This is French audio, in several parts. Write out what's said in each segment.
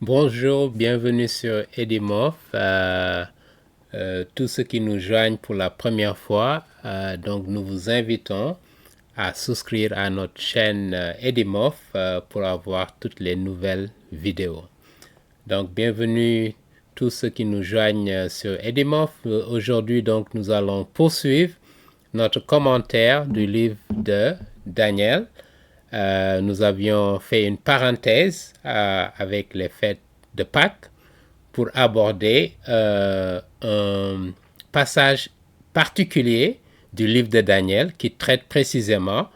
Bonjour, bienvenue sur Edimorph. Tous ceux qui nous joignent pour la première fois, donc nous vous invitons à souscrire à notre chaîne Edimorph pour avoir toutes les nouvelles vidéos. Donc bienvenue tous ceux qui nous joignent sur Edimorph. Aujourd'hui donc nous allons poursuivre notre commentaire du livre de Daniel. Nous avions fait une parenthèse avec les fêtes de Pâques pour aborder un passage particulier du livre de Daniel qui traite précisément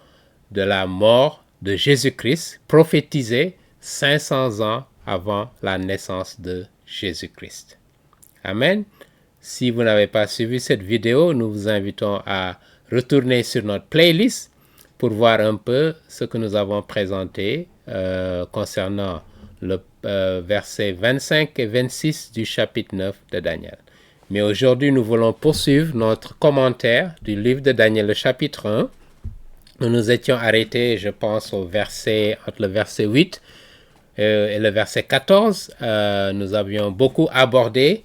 de la mort de Jésus-Christ, prophétisé 500 ans avant la naissance de Jésus-Christ. Amen. Si vous n'avez pas suivi cette vidéo, nous vous invitons à retourner sur notre playlist pour voir un peu ce que nous avons présenté concernant le verset 25 et 26 du chapitre 9 de Daniel. Mais aujourd'hui, nous voulons poursuivre notre commentaire du livre de Daniel, le chapitre 1. Nous nous étions arrêtés, je pense, au verset, entre le verset 8 et le verset 14. Nous avions beaucoup abordé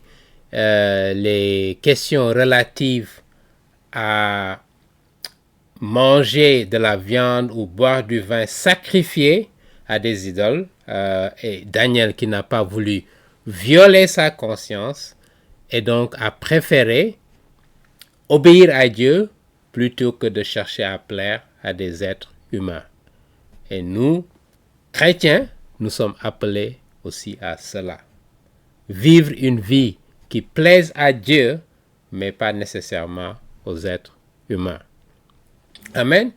les questions relatives à manger de la viande ou boire du vin sacrifié à des idoles, et Daniel qui n'a pas voulu violer sa conscience et donc a préféré obéir à Dieu plutôt que de chercher à plaire à des êtres humains. Et nous, chrétiens, nous sommes appelés aussi à cela. Vivre une vie qui plaise à Dieu, mais pas nécessairement aux êtres humains. Amen.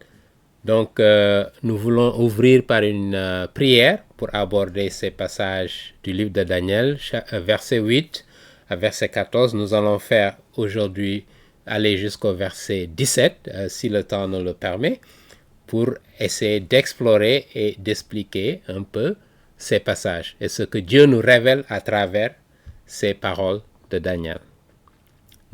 Donc, nous voulons ouvrir par une prière pour aborder ces passages du livre de Daniel, verset 8 à verset 14. Nous allons faire aujourd'hui aller jusqu'au verset 17, si le temps nous le permet, pour essayer d'explorer et d'expliquer un peu ces passages et ce que Dieu nous révèle à travers ces paroles de Daniel.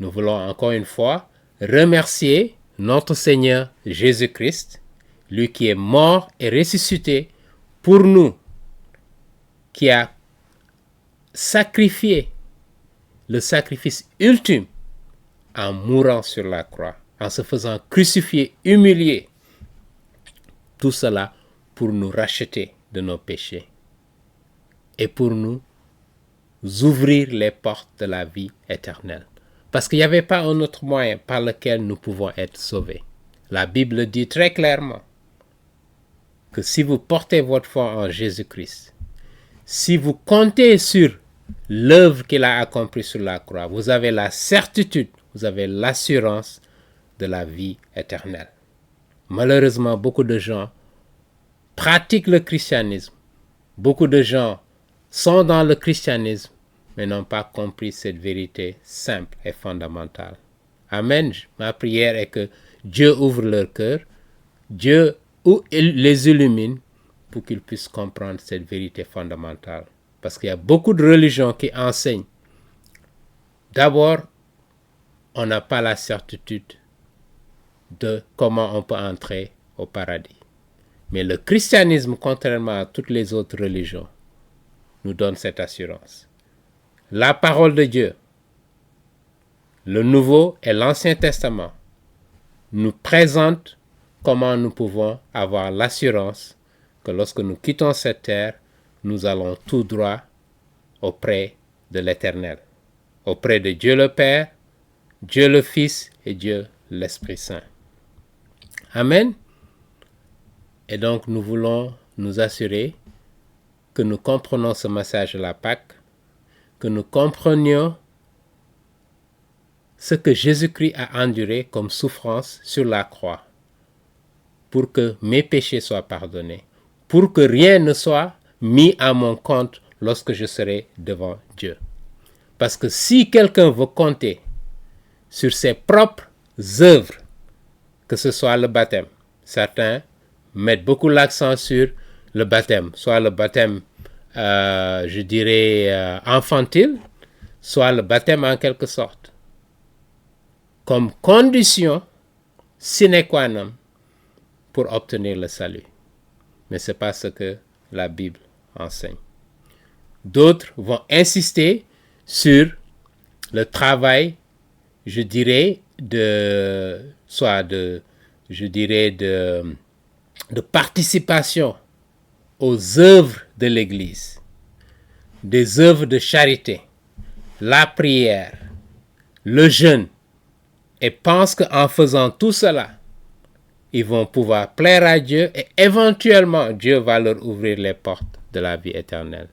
Nous voulons encore une fois remercier notre Seigneur Jésus-Christ, lui qui est mort et ressuscité pour nous, qui a sacrifié le sacrifice ultime en mourant sur la croix, en se faisant crucifier, humilier. Tout cela pour nous racheter de nos péchés et pour nous ouvrir les portes de la vie éternelle. Parce qu'il n'y avait pas un autre moyen par lequel nous pouvons être sauvés. La Bible dit très clairement que si vous portez votre foi en Jésus-Christ, si vous comptez sur l'œuvre qu'il a accomplie sur la croix, vous avez la certitude, vous avez l'assurance de la vie éternelle. Malheureusement, beaucoup de gens pratiquent le christianisme. Beaucoup de gens sont dans le christianisme, mais n'ont pas compris cette vérité simple et fondamentale. Amen. Ma prière est que Dieu ouvre leur cœur, Dieu les illumine pour qu'ils puissent comprendre cette vérité fondamentale. Parce qu'il y a beaucoup de religions qui enseignent. D'abord, on n'a pas la certitude de comment on peut entrer au paradis. Mais le christianisme, contrairement à toutes les autres religions, nous donne cette assurance. La parole de Dieu, le Nouveau et l'Ancien Testament, nous présentent comment nous pouvons avoir l'assurance que lorsque nous quittons cette terre, nous allons tout droit auprès de l'Éternel, auprès de Dieu le Père, Dieu le Fils et Dieu l'Esprit Saint. Amen. Et donc nous voulons nous assurer que nous comprenons ce message de la Pâque, que nous comprenions ce que Jésus-Christ a enduré comme souffrance sur la croix pour que mes péchés soient pardonnés, pour que rien ne soit mis à mon compte lorsque je serai devant Dieu. Parce que si quelqu'un veut compter sur ses propres œuvres, que ce soit le baptême, certains mettent beaucoup l'accent sur le baptême, soit le baptême, je dirais, infantile, soit le baptême en quelque sorte, comme condition sine qua non pour obtenir le salut. Mais ce n'est pas ce que la Bible enseigne. D'autres vont insister sur le travail, je dirais, de participation aux œuvres de l'Église, des œuvres de charité, la prière, le jeûne, et pensent qu'en faisant tout cela, ils vont pouvoir plaire à Dieu et éventuellement Dieu va leur ouvrir les portes de la vie éternelle.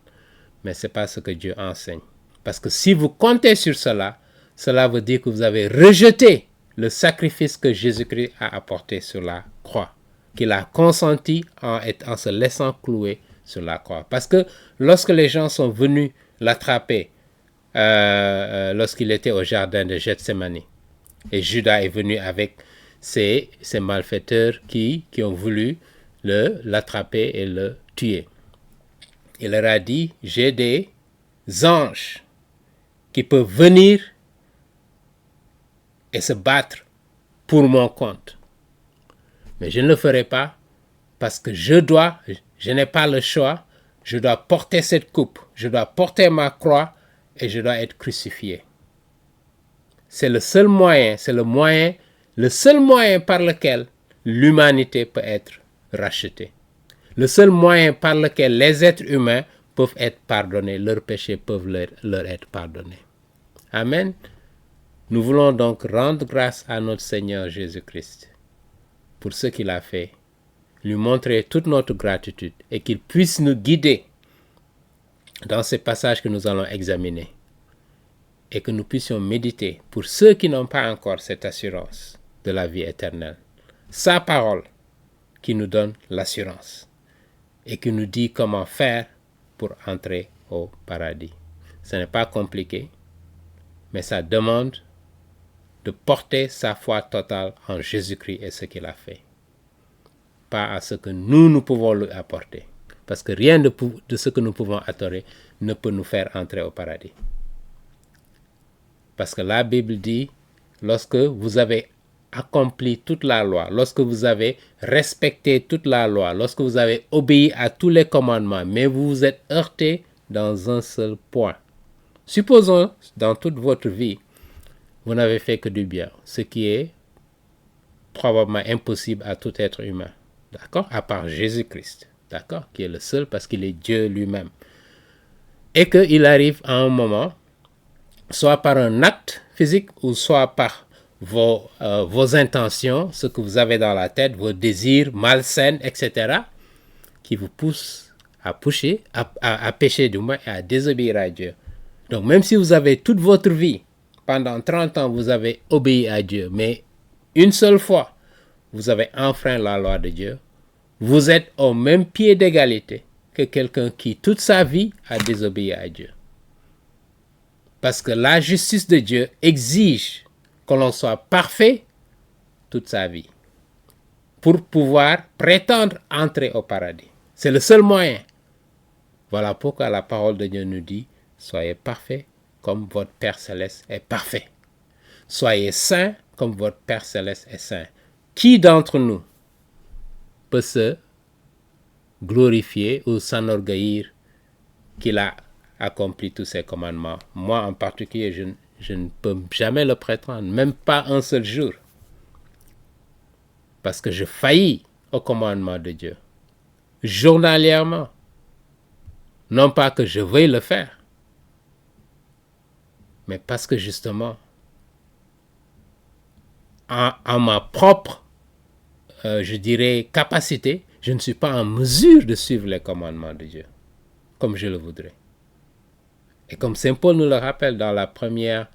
Mais ce n'est pas ce que Dieu enseigne. Parce que si vous comptez sur cela, cela veut dire que vous avez rejeté le sacrifice que Jésus-Christ a apporté sur la croix, qu'il a consenti en se laissant clouer sur la croix. Parce que lorsque les gens sont venus l'attraper, lorsqu'il était au jardin de Gethsémani, et Judas est venu avec ces malfaiteurs qui ont voulu l'attraper et le tuer. Il leur a dit, j'ai des anges qui peuvent venir et se battre pour mon compte. Mais je ne le ferai pas parce que je n'ai pas le choix, je dois porter cette coupe, je dois porter ma croix et je dois être crucifié. C'est le seul moyen, le seul moyen par lequel l'humanité peut être rachetée. Le seul moyen par lequel les êtres humains peuvent être pardonnés, leurs péchés peuvent leur être pardonnés. Amen. Nous voulons donc rendre grâce à notre Seigneur Jésus-Christ pour ce qu'il a fait, lui montrer toute notre gratitude et qu'il puisse nous guider dans ces passages que nous allons examiner et que nous puissions méditer pour ceux qui n'ont pas encore cette assurance de la vie éternelle. Sa parole qui nous donne l'assurance et qui nous dit comment faire pour entrer au paradis. Ce n'est pas compliqué, mais ça demande de porter sa foi totale en Jésus-Christ et ce qu'il a fait. Pas à ce que nous pouvons lui apporter. Parce que rien de ce que nous pouvons adorer ne peut nous faire entrer au paradis. Parce que la Bible dit, lorsque vous avez accompli toute la loi, lorsque vous avez respecté toute la loi, lorsque vous avez obéi à tous les commandements, mais vous vous êtes heurté dans un seul point. Supposons, dans toute votre vie, vous n'avez fait que du bien, ce qui est probablement impossible à tout être humain, d'accord? À part Jésus-Christ, d'accord? Qui est le seul parce qu'il est Dieu lui-même. Et qu'il arrive à un moment, soit par un acte physique ou soit par vos intentions, ce que vous avez dans la tête, vos désirs malsains, etc., qui vous poussent à pécher du moins et à désobéir à Dieu. Donc même si vous avez toute votre vie, pendant 30 ans, vous avez obéi à Dieu, mais une seule fois, vous avez enfreint la loi de Dieu, vous êtes au même pied d'égalité que quelqu'un qui, toute sa vie, a désobéi à Dieu. Parce que la justice de Dieu exige que l'on soit parfait toute sa vie pour pouvoir prétendre entrer au paradis. C'est le seul moyen. Voilà pourquoi la parole de Dieu nous dit, soyez parfaits comme votre Père Céleste est parfait. Soyez saints comme votre Père Céleste est saint. Qui d'entre nous peut se glorifier ou s'enorgueillir qu'il a accompli tous ces commandements? Moi en particulier, je ne peux jamais le prétendre, même pas un seul jour. Parce que je faillis au commandement de Dieu. Journalièrement. Non pas que je veuille le faire, mais parce que justement, en ma propre, je dirais, capacité, je ne suis pas en mesure de suivre les commandements de Dieu, comme je le voudrais. Et comme Saint Paul nous le rappelle dans la première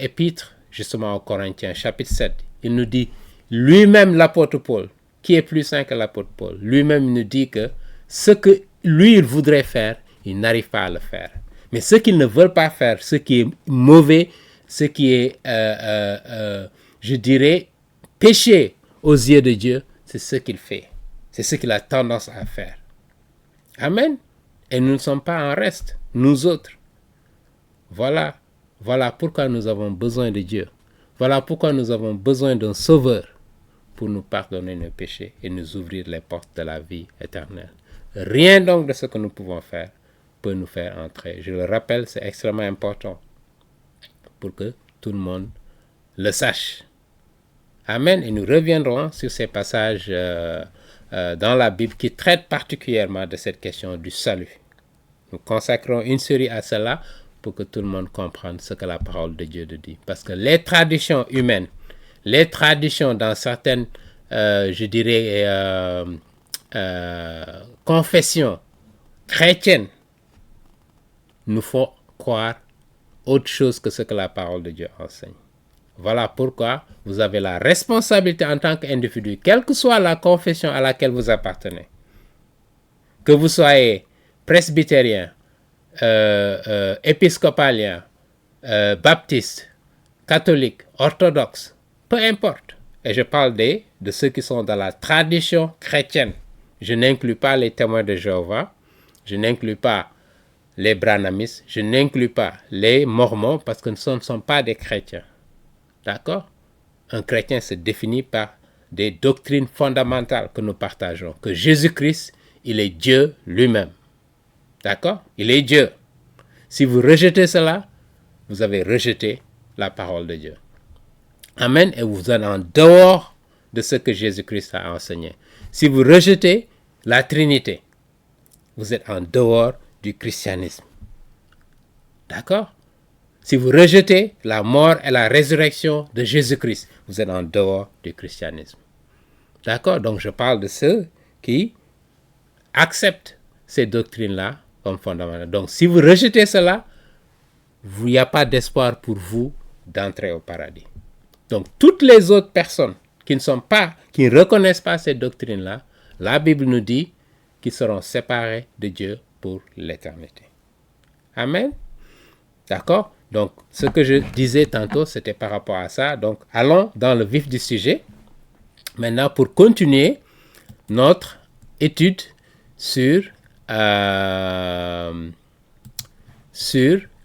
épître, justement aux Corinthiens, chapitre 7, il nous dit, lui-même l'apôtre Paul, qui est plus saint que l'apôtre Paul, lui-même nous dit que ce que lui, il voudrait faire, il n'arrive pas à le faire. Mais ce qu'il ne veut pas faire, ce qui est mauvais, ce qui est, je dirais, péché aux yeux de Dieu, c'est ce qu'il fait. C'est ce qu'il a tendance à faire. Amen. Et nous ne sommes pas en reste, nous autres. Voilà pourquoi nous avons besoin de Dieu. Voilà pourquoi nous avons besoin d'un sauveur pour nous pardonner nos péchés et nous ouvrir les portes de la vie éternelle. Rien donc de ce que nous pouvons faire peut nous faire entrer. Je le rappelle, c'est extrêmement important pour que tout le monde le sache. Amen. Et nous reviendrons sur ces passages dans la Bible qui traitent particulièrement de cette question du salut. Nous consacrons une série à cela pour que tout le monde comprenne ce que la parole de Dieu dit. Parce que les traditions humaines, les traditions dans certaines, je dirais, confessions chrétiennes, nous font croire autre chose que ce que la parole de Dieu enseigne. Voilà pourquoi vous avez la responsabilité en tant qu'individu, quelle que soit la confession à laquelle vous appartenez, que vous soyez presbytérien, épiscopalien, baptiste, catholique, orthodoxe, peu importe. Et je parle de ceux qui sont dans la tradition chrétienne. Je n'inclus pas les témoins de Jéhovah, je n'inclus pas les branhamistes, je n'inclus pas les mormons parce que ce ne sont pas des chrétiens. D'accord? Un chrétien se définit par des doctrines fondamentales que nous partageons. Que Jésus-Christ, il est Dieu lui-même. D'accord? Il est Dieu. Si vous rejetez cela, vous avez rejeté la parole de Dieu. Amen. Et vous êtes en dehors de ce que Jésus-Christ a enseigné. Si vous rejetez la Trinité, vous êtes en dehors du christianisme. D'accord? Si vous rejetez la mort et la résurrection de Jésus-Christ, vous êtes en dehors du christianisme. D'accord? Donc je parle de ceux qui acceptent ces doctrines-là comme fondamentales. Donc si vous rejetez cela, il n'y a pas d'espoir pour vous d'entrer au paradis. Donc toutes les autres personnes qui ne reconnaissent pas ces doctrines-là, la Bible nous dit qu'ils seront séparés de Dieu pour l'éternité. Amen? D'accord? Donc, ce que je disais tantôt, c'était par rapport à ça. Donc, allons dans le vif du sujet. Maintenant, pour continuer notre étude sur le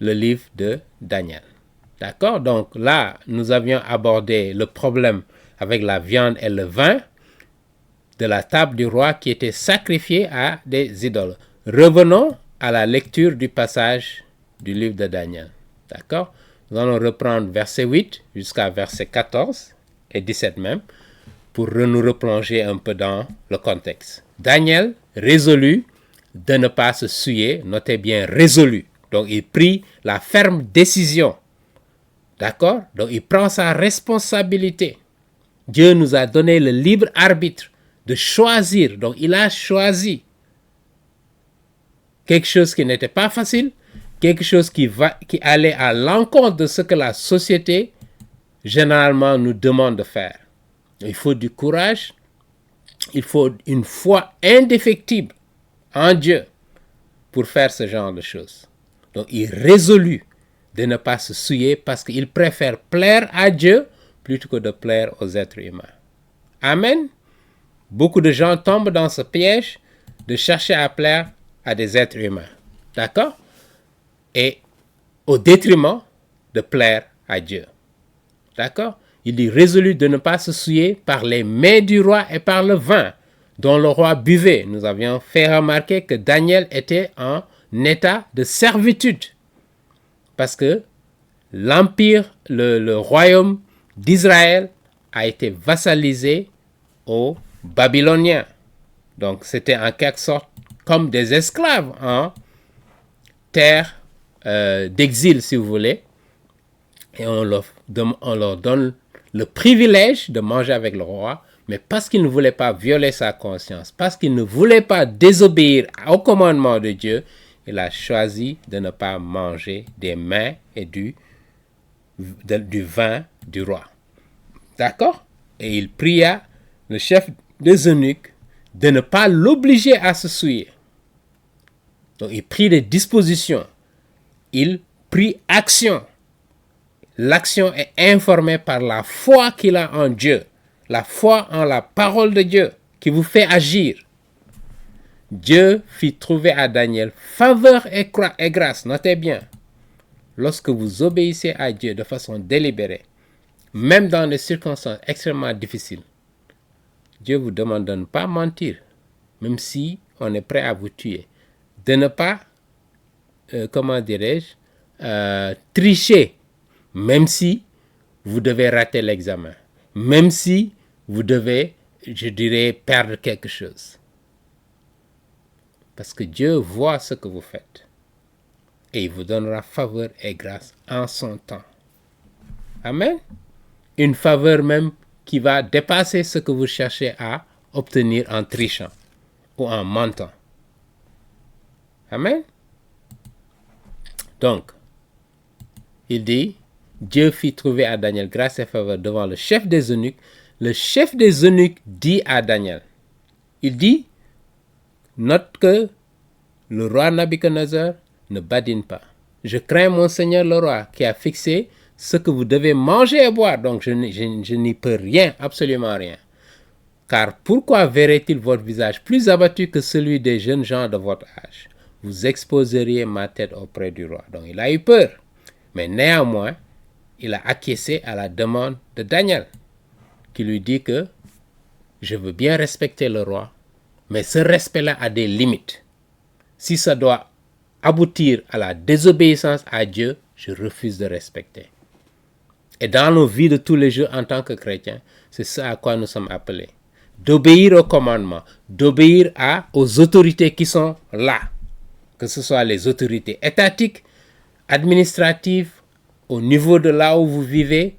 livre de Daniel. D'accord? Donc, là, nous avions abordé le problème avec la viande et le vin de la table du roi qui était sacrifiée à des idoles. Revenons à la lecture du passage du livre de Daniel. D'accord? Nous allons reprendre verset 8 jusqu'à verset 14 et 17 même pour nous replonger un peu dans le contexte. Daniel résolut de ne pas se souiller, notez bien résolu. Donc il prit la ferme décision. D'accord? Donc il prend sa responsabilité. Dieu nous a donné le libre arbitre de choisir. Donc il a choisi quelque chose qui n'était pas facile, quelque chose qui allait à l'encontre de ce que la société généralement nous demande de faire. Il faut du courage, il faut une foi indéfectible en Dieu pour faire ce genre de choses. Donc il résolut de ne pas se souiller parce qu'il préfère plaire à Dieu plutôt que de plaire aux êtres humains. Amen. Beaucoup de gens tombent dans ce piège de chercher à plaire à des êtres humains. D'accord? Et au détriment de plaire à Dieu. D'accord? Il dit résolu de ne pas se souiller par les mets du roi et par le vin dont le roi buvait. Nous avions fait remarquer que Daniel était en état de servitude. Parce que l'empire, le royaume d'Israël a été vassalisé aux Babyloniens. Donc c'était en quelque sorte comme des esclaves en terre d'exil, si vous voulez. Et on leur donne le privilège de manger avec le roi, mais parce qu'il ne voulait pas violer sa conscience, parce qu'il ne voulait pas désobéir au commandement de Dieu, il a choisi de ne pas manger des mets et du vin du roi. D'accord? Et il pria le chef des eunuques de ne pas l'obliger à se souiller. Donc il prit des dispositions. Il prit action. L'action est informée par la foi qu'il a en Dieu, la foi en la parole de Dieu qui vous fait agir. Dieu fit trouver à Daniel faveur et grâce, notez bien, lorsque vous obéissez à Dieu de façon délibérée, même dans des circonstances extrêmement difficiles. Dieu vous demande de ne pas mentir, même si on est prêt à vous tuer. De ne pas, comment dirais-je, tricher, même si vous devez rater l'examen, même si vous devez, je dirais, perdre quelque chose. Parce que Dieu voit ce que vous faites. Et il vous donnera faveur et grâce en son temps. Amen. Une faveur même qui va dépasser ce que vous cherchez à obtenir en trichant ou en mentant. Amen. Donc, il dit, Dieu fit trouver à Daniel grâce et faveur devant le chef des eunuques. Le chef des eunuques dit à Daniel, il dit, note que le roi Nabuchodonosor ne badine pas. Je crains mon Seigneur le roi qui a fixé ce que vous devez manger et boire. Donc je n'y peux rien, absolument rien. Car pourquoi verrait-il votre visage plus abattu que celui des jeunes gens de votre âge? Vous exposeriez ma tête auprès du roi. Donc il a eu peur. Mais néanmoins, il a acquiescé à la demande de Daniel, qui lui dit que je veux bien respecter le roi, mais ce respect-là a des limites. Si ça doit aboutir à la désobéissance à Dieu, je refuse de respecter. Et dans nos vies de tous les jours en tant que chrétiens, c'est ça à quoi nous sommes appelés. D'obéir aux commandements, d'obéir aux autorités qui sont là, que ce soit les autorités étatiques, administratives, au niveau de là où vous vivez.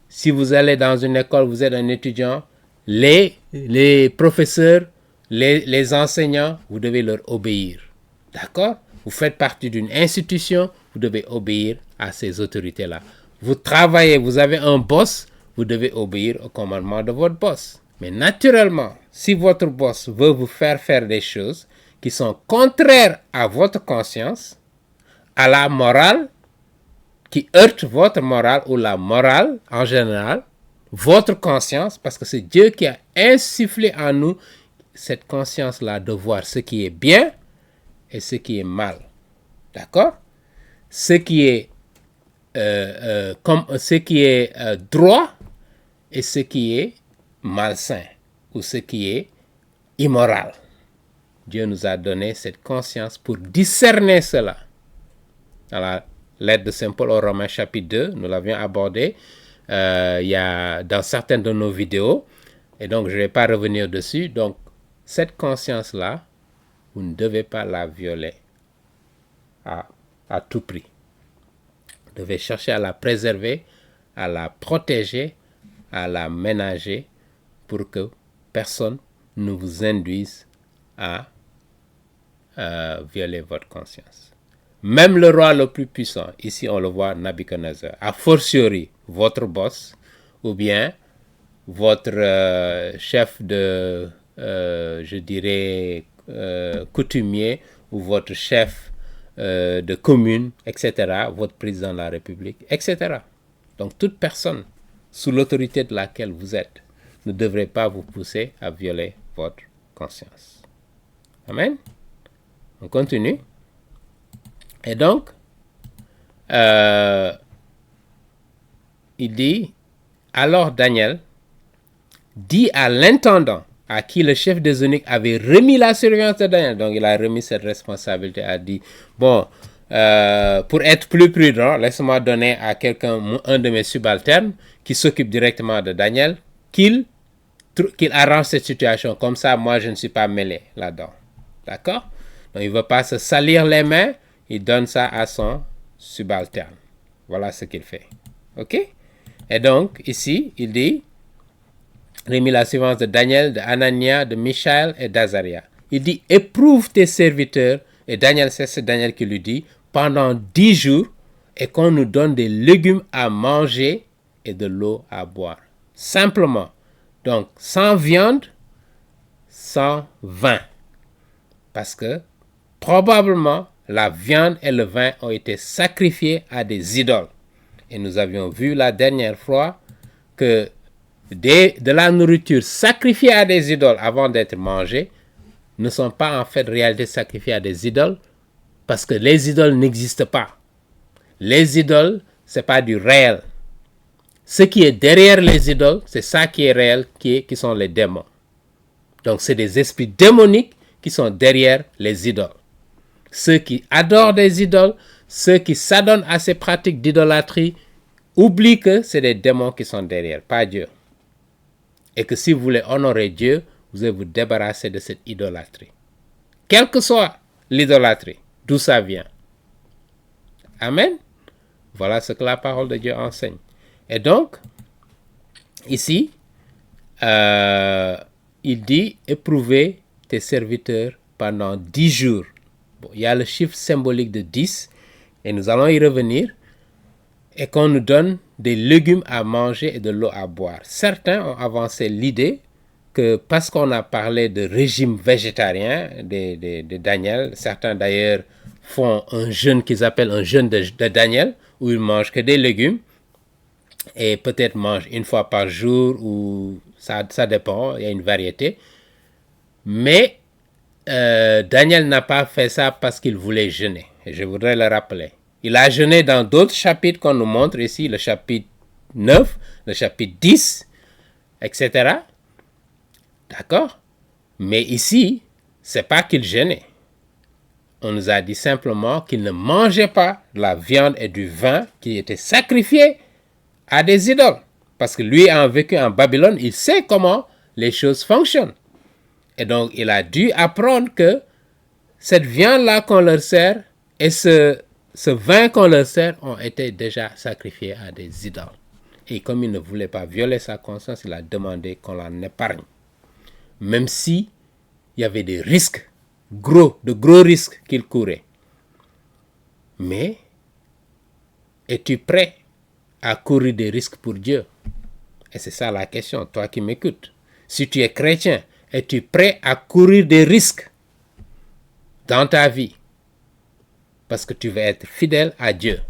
Si vous allez dans une école, vous êtes un étudiant, les professeurs, les enseignants, vous devez leur obéir. D'accord? Vous faites partie d'une institution, vous devez obéir à ces autorités-là. Vous travaillez, vous avez un boss, vous devez obéir au commandement de votre boss. Mais naturellement, si votre boss veut vous faire des choses qui sont contraires à votre conscience, à la morale, qui heurtent votre morale ou la morale en général, votre conscience, parce que c'est Dieu qui a insufflé en nous cette conscience-là de voir ce qui est bien et ce qui est mal. D'accord? Ce qui est droit et ce qui est malsain ou ce qui est immoral. Dieu nous a donné cette conscience pour discerner cela. Dans la lettre de Saint Paul aux Romains chapitre 2, nous l'avions abordé dans certaines de nos vidéos. Et donc, je ne vais pas revenir dessus. Donc, cette conscience-là, vous ne devez pas la violer à tout prix. Vous devez chercher à la préserver, à la protéger, à la ménager pour que personne ne vous induise à violer votre conscience. Même le roi le plus puissant, ici on le voit, Nabuchodonosor, a fortiori votre boss ou bien votre chef de, je dirais, coutumier ou votre chef de commune, etc., votre président de la République, etc. Donc toute personne sous l'autorité de laquelle vous êtes ne devrait pas vous pousser à violer votre conscience. Amen. On continue. Et donc, il dit, alors Daniel dit à l'intendant à qui le chef des eunuques avait remis la surveillance de Daniel, donc il a remis cette responsabilité, a dit, bon, pour être plus prudent, laisse-moi donner à quelqu'un, un de mes subalternes, qui s'occupe directement de Daniel, qu'il arrange cette situation, comme ça, moi, je ne suis pas mêlé là-dedans. D'accord? Donc, il ne veut pas se salir les mains, il donne ça à son subalterne. Voilà ce qu'il fait. OK? Et donc, ici, il dit, remis la suivance de Daniel, de Anania, de Michaël et d'Azaria. Il dit, éprouve tes serviteurs, et Daniel, c'est Daniel qui lui dit, pendant 10 jours, et qu'on nous donne des légumes à manger et de l'eau à boire. Simplement. Donc, sans viande, sans vin. Parce que, probablement, la viande et le vin ont été sacrifiés à des idoles. Et nous avions vu la dernière fois que de la nourriture sacrifiée à des idoles avant d'être mangée ne sont pas en fait réalité sacrifiées à des idoles parce que les idoles n'existent pas. Les idoles, ce n'est pas du réel. Ce qui est derrière les idoles, c'est ça qui est réel, qui sont les démons. Donc c'est des esprits démoniques qui sont derrière les idoles. Ceux qui adorent des idoles, ceux qui s'adonnent à ces pratiques d'idolâtrie, oublient que c'est des démons qui sont derrière, pas Dieu. Et que si vous voulez honorer Dieu, vous allez vous débarrasser de cette idolâtrie. Quelle que soit l'idolâtrie, d'où ça vient. Amen. Voilà ce que la parole de Dieu enseigne. Et donc, ici, il dit, éprouvez tes serviteurs pendant 10 jours. Bon, il y a le chiffre symbolique de 10, et nous allons y revenir, et qu'on nous donne des légumes à manger et de l'eau à boire. Certains ont avancé l'idée que parce qu'on a parlé de régime végétarien de Daniel, certains d'ailleurs font un jeûne qu'ils appellent un jeûne de Daniel, où ils mangent que des légumes, et peut-être mangent une fois par jour, ou ça dépend, il y a une variété. Mais Daniel n'a pas fait ça parce qu'il voulait jeûner, et je voudrais le rappeler. Il a jeûné dans d'autres chapitres qu'on nous montre ici, le chapitre 9, le chapitre 10, etc. D'accord? Mais ici, c'est pas qu'il jeûnait. On nous a dit simplement qu'il ne mangeait pas de la viande et du vin qui étaient sacrifiés à des idoles. Parce que lui ayant vécu en Babylone, il sait comment les choses fonctionnent. Et donc, il a dû apprendre que cette viande-là qu'on leur sert et ce vin qu'on leur sert ont été déjà sacrifiés à des idoles. Et comme il ne voulait pas violer sa conscience, il a demandé qu'on l'en épargne. Même si il y avait des risques, de gros risques qu'il courait. Mais, es-tu prêt à courir des risques pour Dieu? Et c'est ça la question, toi qui m'écoutes. Si tu es chrétien, es-tu prêt à courir des risques dans ta vie? Parce que tu veux être fidèle à Dieu.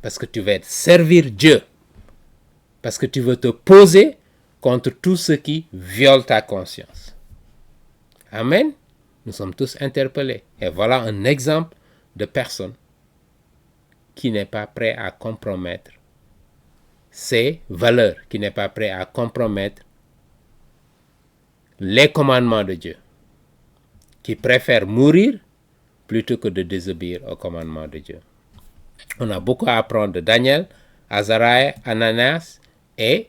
Parce que tu veux servir Dieu. Parce que tu veux te poser contre tout ce qui viole ta conscience. Amen. Nous sommes tous interpellés. Et voilà un exemple de personne qui n'est pas prêt à compromettre ses valeurs, qui n'est pas prêt à compromettre les commandements de Dieu, qui préfère mourir plutôt que de désobéir aux commandements de Dieu. On a beaucoup à apprendre de Daniel, Azariah, Ananias et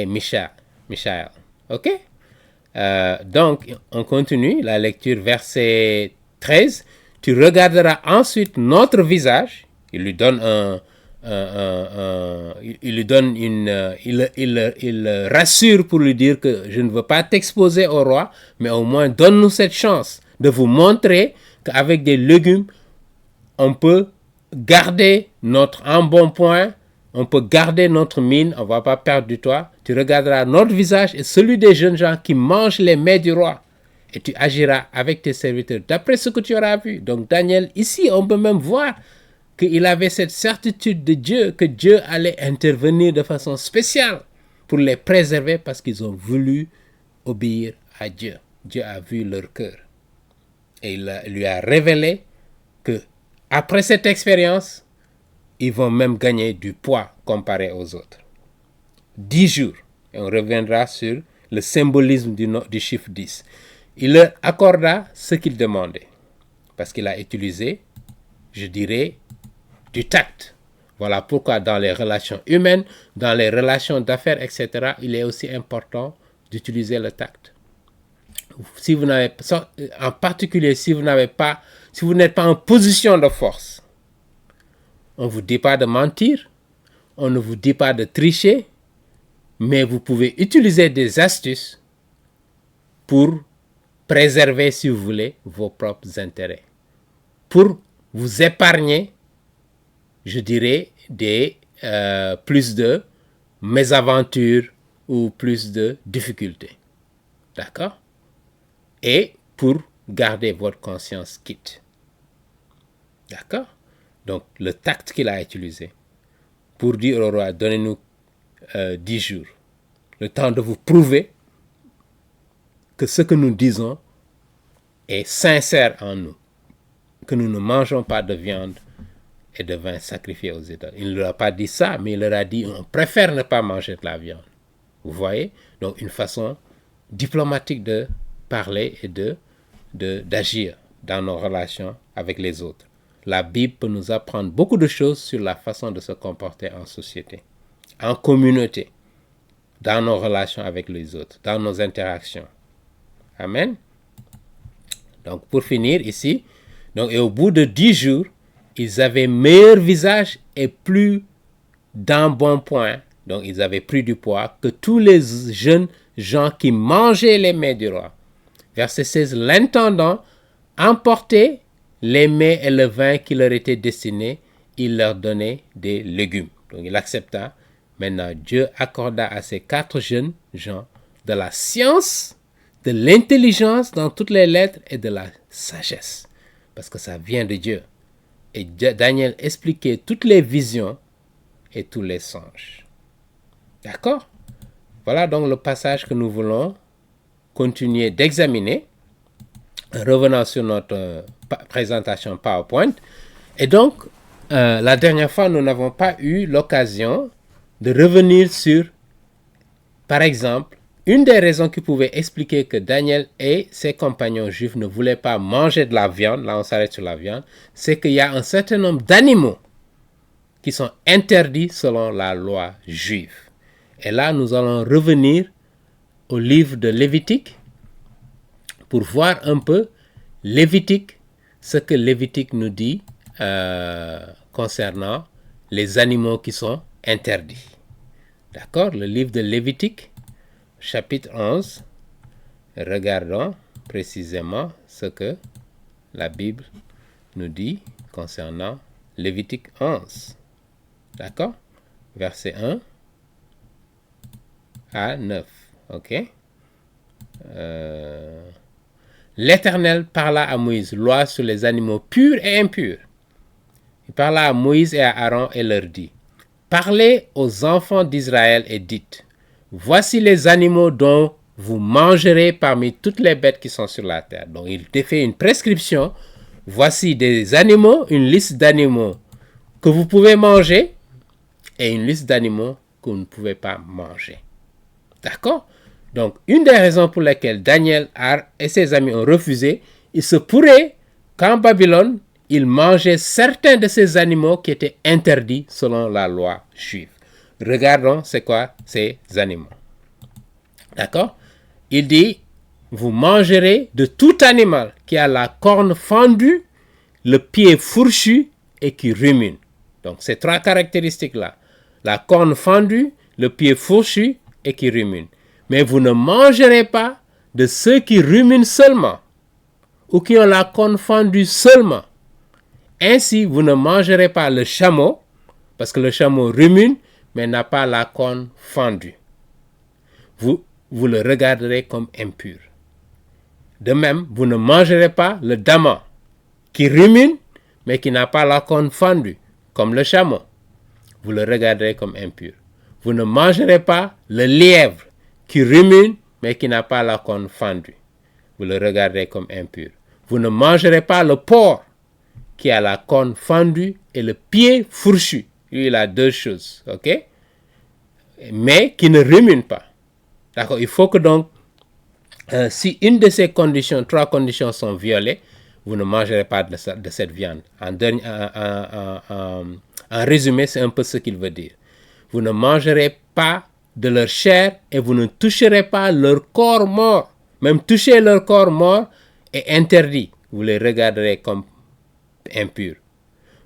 Michaël. Ok? Donc, on continue la lecture, verset 13. Tu regarderas ensuite notre visage. Il lui donne il rassure pour lui dire que je ne veux pas t'exposer au roi, mais au moins donne-nous cette chance de vous montrer qu'avec des légumes, on peut garder notre embonpoint, on peut garder notre mine, on ne va pas perdre du poids. Tu regarderas notre visage et celui des jeunes gens qui mangent les mets du roi. Et tu agiras avec tes serviteurs d'après ce que tu auras vu. Donc Daniel, ici, on peut même voir qu'il avait cette certitude de Dieu, que Dieu allait intervenir de façon spéciale pour les préserver parce qu'ils ont voulu obéir à Dieu. Dieu a vu leur cœur. Et il lui a révélé que après cette expérience, ils vont même gagner du poids comparé aux autres. 10 jours. Et on reviendra sur le symbolisme du chiffre 10. Il leur accorda ce qu'ils demandaient. Parce qu'il a utilisé, je dirais, du tact. Voilà pourquoi dans les relations humaines, dans les relations d'affaires, etc., il est aussi important d'utiliser le tact. Si vous n'avez pas, en particulier si vous n'êtes pas en position de force, on ne vous dit pas de mentir, on ne vous dit pas de tricher, mais vous pouvez utiliser des astuces pour préserver, si vous voulez, vos propres intérêts. Pour vous épargner, je dirais, plus de mésaventures ou plus de difficultés. D'accord? Et pour garder votre conscience quitte. D'accord? Donc, le tact qu'il a utilisé pour dire au roi, donnez-nous 10 jours, le temps de vous prouver que ce que nous disons est sincère en nous, que nous ne mangeons pas de viande et de vin sacrifiés aux idoles. Il ne leur a pas dit ça, mais il leur a dit, on préfère ne pas manger de la viande. Vous voyez? Donc, une façon diplomatique de parler et d'agir dans nos relations avec les autres. La Bible peut nous apprendre beaucoup de choses sur la façon de se comporter en société, en communauté, dans nos relations avec les autres, dans nos interactions. Amen. Donc, pour finir ici, et au bout de 10 jours, ils avaient meilleur visage et plus d'embonpoint. Donc, ils avaient pris du poids que tous les jeunes gens qui mangeaient les mets du roi. Verset 16, l'intendant emportait les mets et le vin qui leur étaient destinés, il leur donnait des légumes. Donc, il accepta. Maintenant, Dieu accorda à ces 4 jeunes gens de la science, de l'intelligence dans toutes les lettres et de la sagesse. Parce que ça vient de Dieu. Et Daniel expliquait toutes les visions et tous les songes. D'accord? Voilà donc le passage que nous voulons continuer d'examiner en revenant sur notre présentation PowerPoint. Et donc, la dernière fois, nous n'avons pas eu l'occasion de revenir sur, par exemple, une des raisons qui pouvait expliquer que Daniel et ses compagnons juifs ne voulaient pas manger de la viande, là on s'arrête sur la viande, c'est qu'il y a un certain nombre d'animaux qui sont interdits selon la loi juive. Et là, nous allons revenir au livre de Lévitique pour voir un peu Lévitique, ce que Lévitique nous dit concernant les animaux qui sont interdits. D'accord? Le livre de Lévitique, chapitre 11. Regardons précisément ce que la Bible nous dit concernant Lévitique 11. D'accord? Verset 1 à 9. OK? L'Éternel parla à Moïse, loi sur les animaux purs et impurs. Il parla à Moïse et à Aaron et leur dit, parlez aux enfants d'Israël et dites, voici les animaux dont vous mangerez parmi toutes les bêtes qui sont sur la terre. Donc il te fait une prescription. Voici des animaux, une liste d'animaux que vous pouvez manger et une liste d'animaux que vous ne pouvez pas manger. D'accord? Donc, une des raisons pour lesquelles Daniel et ses amis ont refusé, il se pourrait qu'en Babylone, ils mangeaient certains de ces animaux qui étaient interdits selon la loi juive. Regardons c'est quoi ces animaux. D'accord? Il dit, vous mangerez de tout animal qui a la corne fendue, le pied fourchu et qui rumine. Donc, ces 3 caractéristiques-là. La corne fendue, le pied fourchu et qui rumine. Mais vous ne mangerez pas de ceux qui ruminent seulement ou qui ont la corne fendue seulement. Ainsi, vous ne mangerez pas le chameau, parce que le chameau rumine, mais n'a pas la corne fendue. Vous le regarderez comme impur. De même, vous ne mangerez pas le daman, qui rumine, mais qui n'a pas la corne fendue, comme le chameau. Vous le regarderez comme impur. Vous ne mangerez pas le lièvre, qui rumine, mais qui n'a pas la corne fendue. Vous le regarderez comme impur. Vous ne mangerez pas le porc, qui a la corne fendue et le pied fourchu. Lui, il a 2 choses, ok? Mais qui ne rumine pas. D'accord? Il faut que donc, si une de ces conditions, 3 conditions sont violées, vous ne mangerez pas de cette viande. En résumé, c'est un peu ce qu'il veut dire. Vous ne mangerez pas de leur chair et vous ne toucherez pas leur corps mort. Même toucher leur corps mort est interdit. Vous les regarderez comme impurs.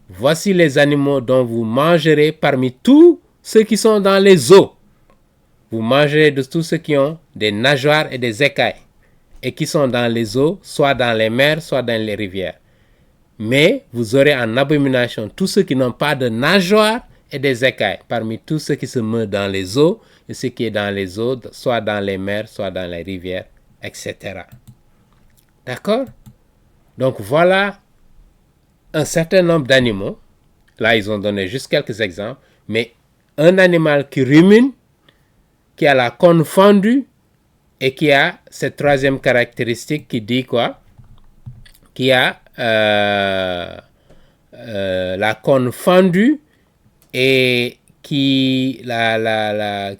Voici les animaux dont vous mangerez parmi tous ceux qui sont dans les eaux. Vous mangerez de tous ceux qui ont des nageoires et des écailles et qui sont dans les eaux, soit dans les mers, soit dans les rivières. Mais vous aurez en abomination tous ceux qui n'ont pas de nageoires et des écailles, parmi tous ceux qui se meurent dans les eaux, et ce qui est dans les eaux, soit dans les mers, soit dans les rivières, etc. D'accord? Donc voilà un certain nombre d'animaux. Là, ils ont donné juste quelques exemples, mais un animal qui rumine, qui a la corne fendue, et qui a cette 3e caractéristique qui dit quoi? Qui a la corne fendue et qui la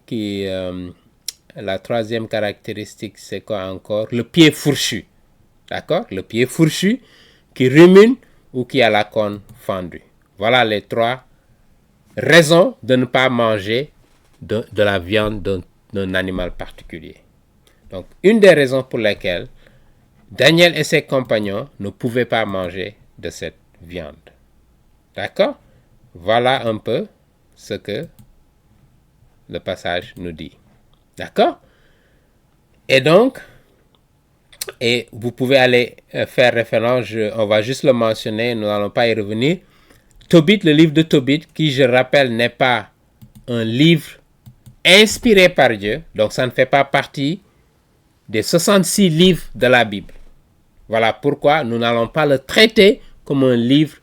3e caractéristique, c'est quoi encore? Le pied fourchu. D'accord? Le pied fourchu qui rumine ou qui a la corne fendue. Voilà les 3 raisons de ne pas manger de la viande d'un animal particulier. Donc, une des raisons pour lesquelles Daniel et ses compagnons ne pouvaient pas manger de cette viande. D'accord? Voilà un peu ce que le passage nous dit. D'accord? Et donc, et vous pouvez aller faire référence, on va juste le mentionner, nous n'allons pas y revenir. Tobit, le livre de Tobit, qui je rappelle n'est pas un livre inspiré par Dieu, donc ça ne fait pas partie des 66 livres de la Bible. Voilà pourquoi nous n'allons pas le traiter comme un livre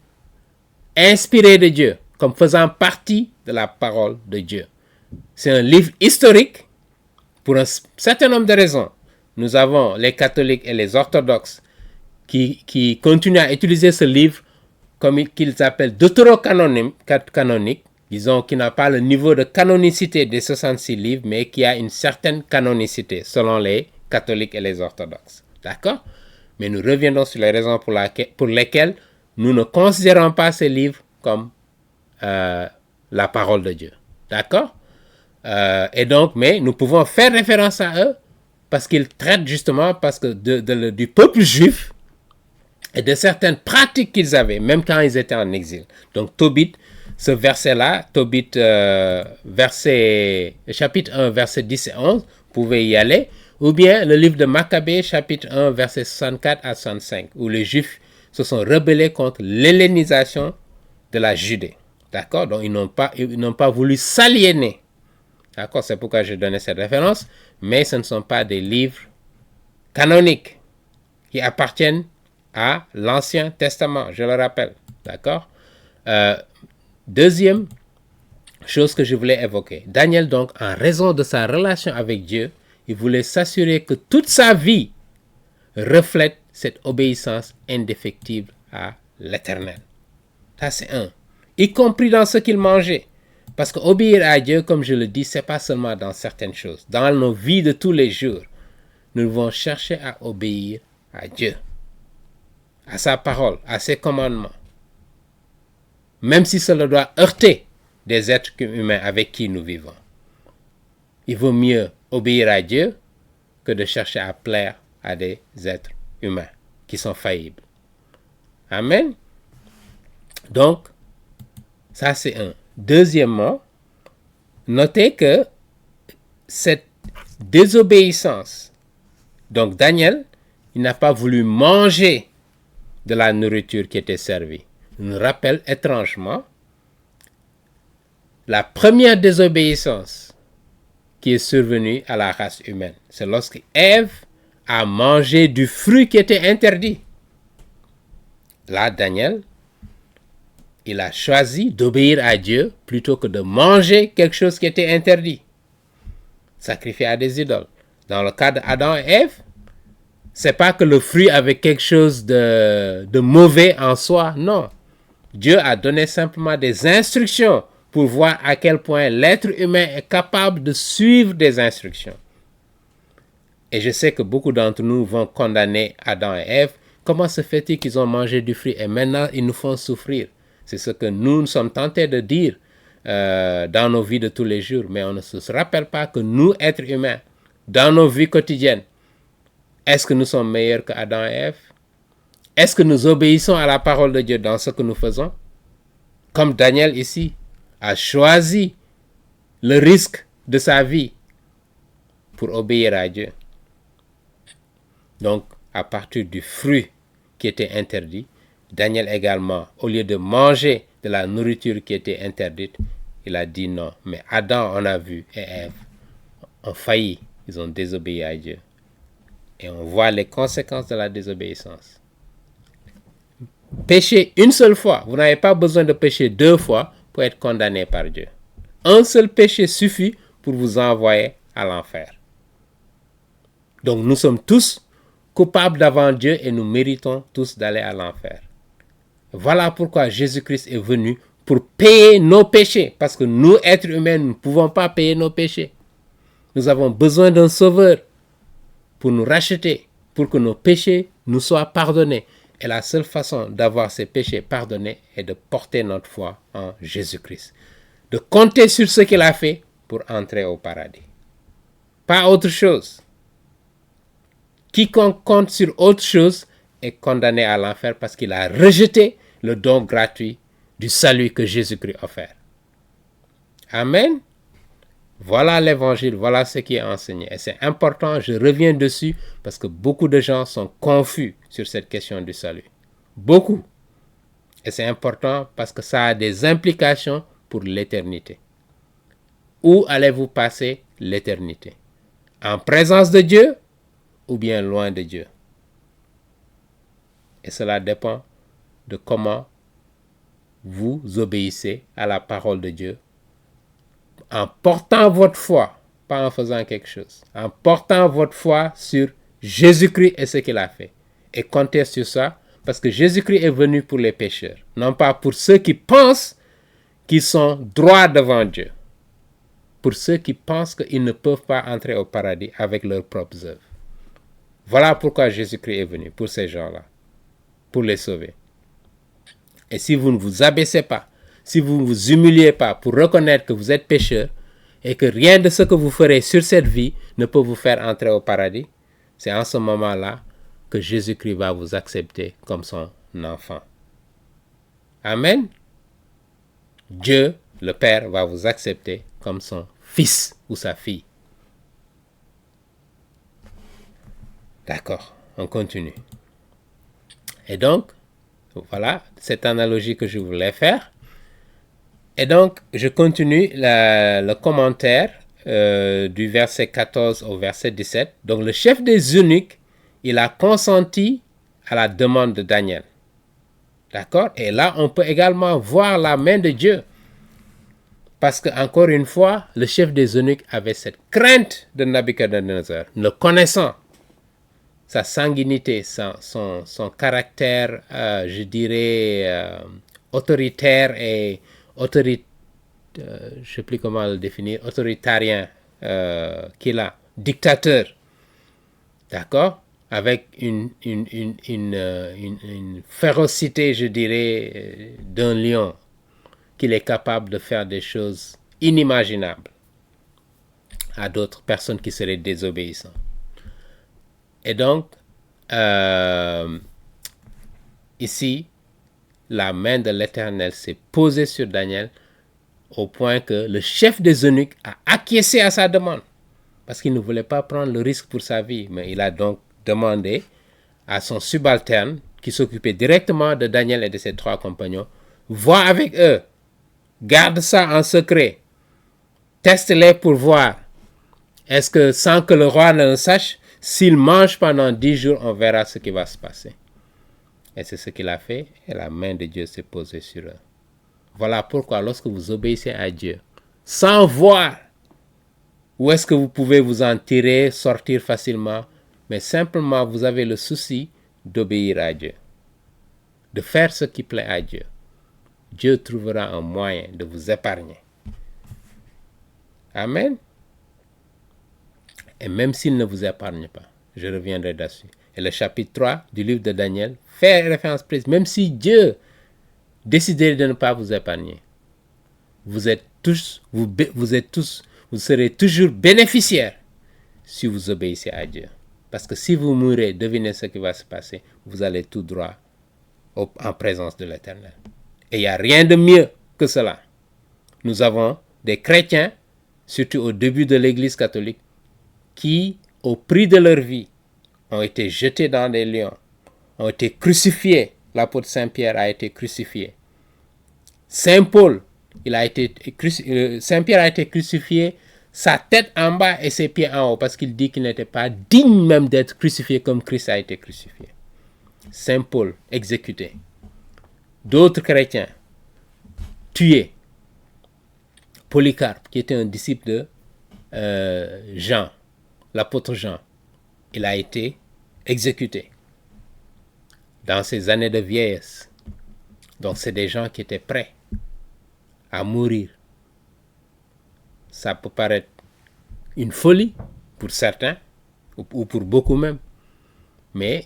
inspiré de Dieu, comme faisant partie de la parole de Dieu. C'est un livre historique pour un certain nombre de raisons. Nous avons les catholiques et les orthodoxes qui continuent à utiliser ce livre comme qu'ils appellent deutérocanonique, disons qui n'a pas le niveau de canonicité des 66 livres, mais qui a une certaine canonicité selon les catholiques et les orthodoxes. D'accord? Mais nous reviendrons sur les raisons pour lesquelles nous ne considérons pas ces livres comme la parole de Dieu. D'accord? Et donc, mais nous pouvons faire référence à eux parce qu'ils traitent justement du peuple juif et de certaines pratiques qu'ils avaient, même quand ils étaient en exil. Donc, Tobit, ce verset-là, Tobit, chapitre 1, verset 10 et 11, vous pouvez y aller. Ou bien le livre de Maccabée, chapitre 1, verset 64 à 65, où les Juifs se sont rebellés contre l'hellénisation de la Judée. D'accord? Donc, ils n'ont pas voulu s'aliéner. D'accord? C'est pourquoi j'ai donné cette référence. Mais ce ne sont pas des livres canoniques qui appartiennent à l'Ancien Testament, je le rappelle. D'accord? Deuxième chose que je voulais évoquer. Daniel, donc, en raison de sa relation avec Dieu, il voulait s'assurer que toute sa vie reflète cette obéissance indéfectible à l'Éternel. Ça, c'est un. Y compris dans ce qu'il mangeait. Parce qu'obéir à Dieu, comme je le dis, ce n'est pas seulement dans certaines choses. Dans nos vies de tous les jours, nous devons chercher à obéir à Dieu, à sa parole, à ses commandements. Même si cela doit heurter des êtres humains avec qui nous vivons. Il vaut mieux obéir à Dieu que de chercher à plaire à des êtres humains qui sont faillibles. Amen. Donc, ça c'est un. Deuxièmement, notez que cette désobéissance, donc Daniel, il n'a pas voulu manger de la nourriture qui était servie. Il nous rappelle étrangement la première désobéissance qui est survenue à la race humaine. C'est lorsque Ève a mangé du fruit qui était interdit. Là, Daniel, il a choisi d'obéir à Dieu plutôt que de manger quelque chose qui était interdit. Sacrifié à des idoles. Dans le cas d'Adam et Ève, c'est pas que le fruit avait quelque chose de mauvais en soi, non. Dieu a donné simplement des instructions pour voir à quel point l'être humain est capable de suivre des instructions. Et je sais que beaucoup d'entre nous vont condamner Adam et Ève. Comment se fait-il qu'ils ont mangé du fruit et maintenant ils nous font souffrir? C'est ce que nous sommes tentés de dire dans nos vies de tous les jours. Mais on ne se rappelle pas que nous, êtres humains, dans nos vies quotidiennes, est-ce que nous sommes meilleurs que Adam et Ève? Est-ce que nous obéissons à la parole de Dieu dans ce que nous faisons? Comme Daniel ici a choisi le risque de sa vie pour obéir à Dieu. Donc, à partir du fruit qui était interdit, Daniel également, au lieu de manger de la nourriture qui était interdite, il a dit non. Mais Adam, on a vu, et Ève ont failli, ils ont désobéi à Dieu. Et on voit les conséquences de la désobéissance. Pécher une seule fois, vous n'avez pas besoin de pécher 2 fois pour être condamné par Dieu. Un seul péché suffit pour vous envoyer à l'enfer. Donc nous sommes tous coupables devant Dieu et nous méritons tous d'aller à l'enfer. Voilà pourquoi Jésus-Christ est venu pour payer nos péchés. Parce que nous, êtres humains, nous ne pouvons pas payer nos péchés. Nous avons besoin d'un sauveur pour nous racheter, pour que nos péchés nous soient pardonnés. Et la seule façon d'avoir ces péchés pardonnés est de porter notre foi en Jésus-Christ. De compter sur ce qu'il a fait pour entrer au paradis. Pas autre chose. Quiconque compte sur autre chose est condamné à l'enfer parce qu'il a rejeté le don gratuit du salut que Jésus-Christ a offert. Amen. Voilà l'évangile, voilà ce qui est enseigné. Et c'est important, je reviens dessus parce que beaucoup de gens sont confus sur cette question du salut. Beaucoup. Et c'est important parce que ça a des implications pour l'éternité. Où allez-vous passer l'éternité? En présence de Dieu ou bien loin de Dieu? Et cela dépend de comment vous obéissez à la parole de Dieu en portant votre foi, pas en faisant quelque chose, en portant votre foi sur Jésus-Christ et ce qu'il a fait. Et comptez sur ça, parce que Jésus-Christ est venu pour les pécheurs, non pas pour ceux qui pensent qu'ils sont droits devant Dieu, pour ceux qui pensent qu'ils ne peuvent pas entrer au paradis avec leurs propres œuvres. Voilà pourquoi Jésus-Christ est venu, pour ces gens-là, pour les sauver. Et si vous ne vous abaissez pas, si vous ne vous humiliez pas pour reconnaître que vous êtes pécheur et que rien de ce que vous ferez sur cette vie ne peut vous faire entrer au paradis, c'est en ce moment-là que Jésus-Christ va vous accepter comme son enfant. Amen. Dieu, le Père, va vous accepter comme son fils ou sa fille. D'accord, on continue. Et donc, voilà cette analogie que je voulais faire. Et donc, je continue le commentaire du verset 14 au verset 17. Donc, le chef des eunuques, il a consenti à la demande de Daniel. D'accord? Et là, on peut également voir la main de Dieu. Parce que, encore une fois, le chef des eunuques avait cette crainte de Nabuchodonosor, le connaissant. Sa sanguinité, son caractère, je dirais, autoritaire et je ne sais plus comment le définir, autoritarien qu'il a, dictateur, d'accord, avec une férocité, je dirais, d'un lion, qu'il est capable de faire des choses inimaginables à d'autres personnes qui seraient désobéissantes. Et donc, ici, la main de l'Éternel s'est posée sur Daniel au point que le chef des eunuques a acquiescé à sa demande parce qu'il ne voulait pas prendre le risque pour sa vie. Mais il a donc demandé à son subalterne qui s'occupait directement de Daniel et de ses 3 compagnons, vois avec eux, garde ça en secret, teste-les pour voir. Est-ce que sans que le roi ne le sache, s'il mange pendant 10 jours, on verra ce qui va se passer. Et c'est ce qu'il a fait, et la main de Dieu s'est posée sur eux. Voilà pourquoi lorsque vous obéissez à Dieu, sans voir où est-ce que vous pouvez vous en tirer, sortir facilement, mais simplement vous avez le souci d'obéir à Dieu, de faire ce qui plaît à Dieu. Dieu trouvera un moyen de vous épargner. Amen. Et même s'il ne vous épargne pas, je reviendrai dessus. Et le chapitre 3 du livre de Daniel fait référence précise. Même si Dieu décidait de ne pas vous épargner, vous serez toujours bénéficiaires si vous obéissez à Dieu. Parce que si vous mourrez, devinez ce qui va se passer. Vous allez tout droit en présence de l'Éternel. Et il n'y a rien de mieux que cela. Nous avons des chrétiens, surtout au début de l'Église catholique, qui, au prix de leur vie, ont été jetés dans des lions, ont été crucifiés. L'apôtre Saint-Pierre a été crucifié. Saint-Paul, Saint-Pierre a été crucifié, sa tête en bas et ses pieds en haut, parce qu'il dit qu'il n'était pas digne même d'être crucifié comme Christ a été crucifié. Saint-Paul, exécuté. D'autres chrétiens, tués. Polycarpe, qui était un disciple de Jean, l'apôtre Jean, il a été exécuté dans ses années de vieillesse. Donc c'est des gens qui étaient prêts à mourir. Ça peut paraître une folie pour certains, ou pour beaucoup même, mais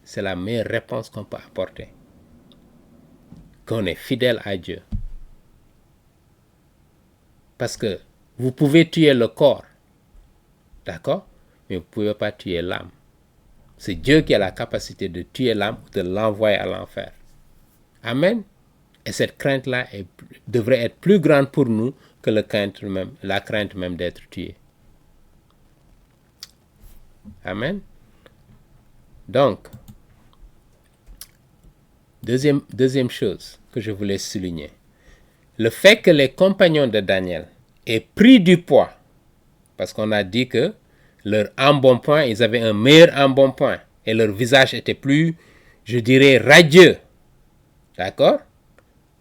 c'est la meilleure réponse qu'on peut apporter. Qu'on est fidèle à Dieu. Parce que vous pouvez tuer le corps, d'accord? Mais vous ne pouvez pas tuer l'âme. C'est Dieu qui a la capacité de tuer l'âme ou de l'envoyer à l'enfer. Amen. Et cette crainte-là devrait être plus grande pour nous que la crainte même d'être tué. Amen. Donc, deuxième chose que je voulais souligner. Le fait que les compagnons de Daniel aient pris du poids, parce qu'on a dit que leur embonpoint, ils avaient un meilleur embonpoint et leur visage était plus, je dirais, radieux. D'accord?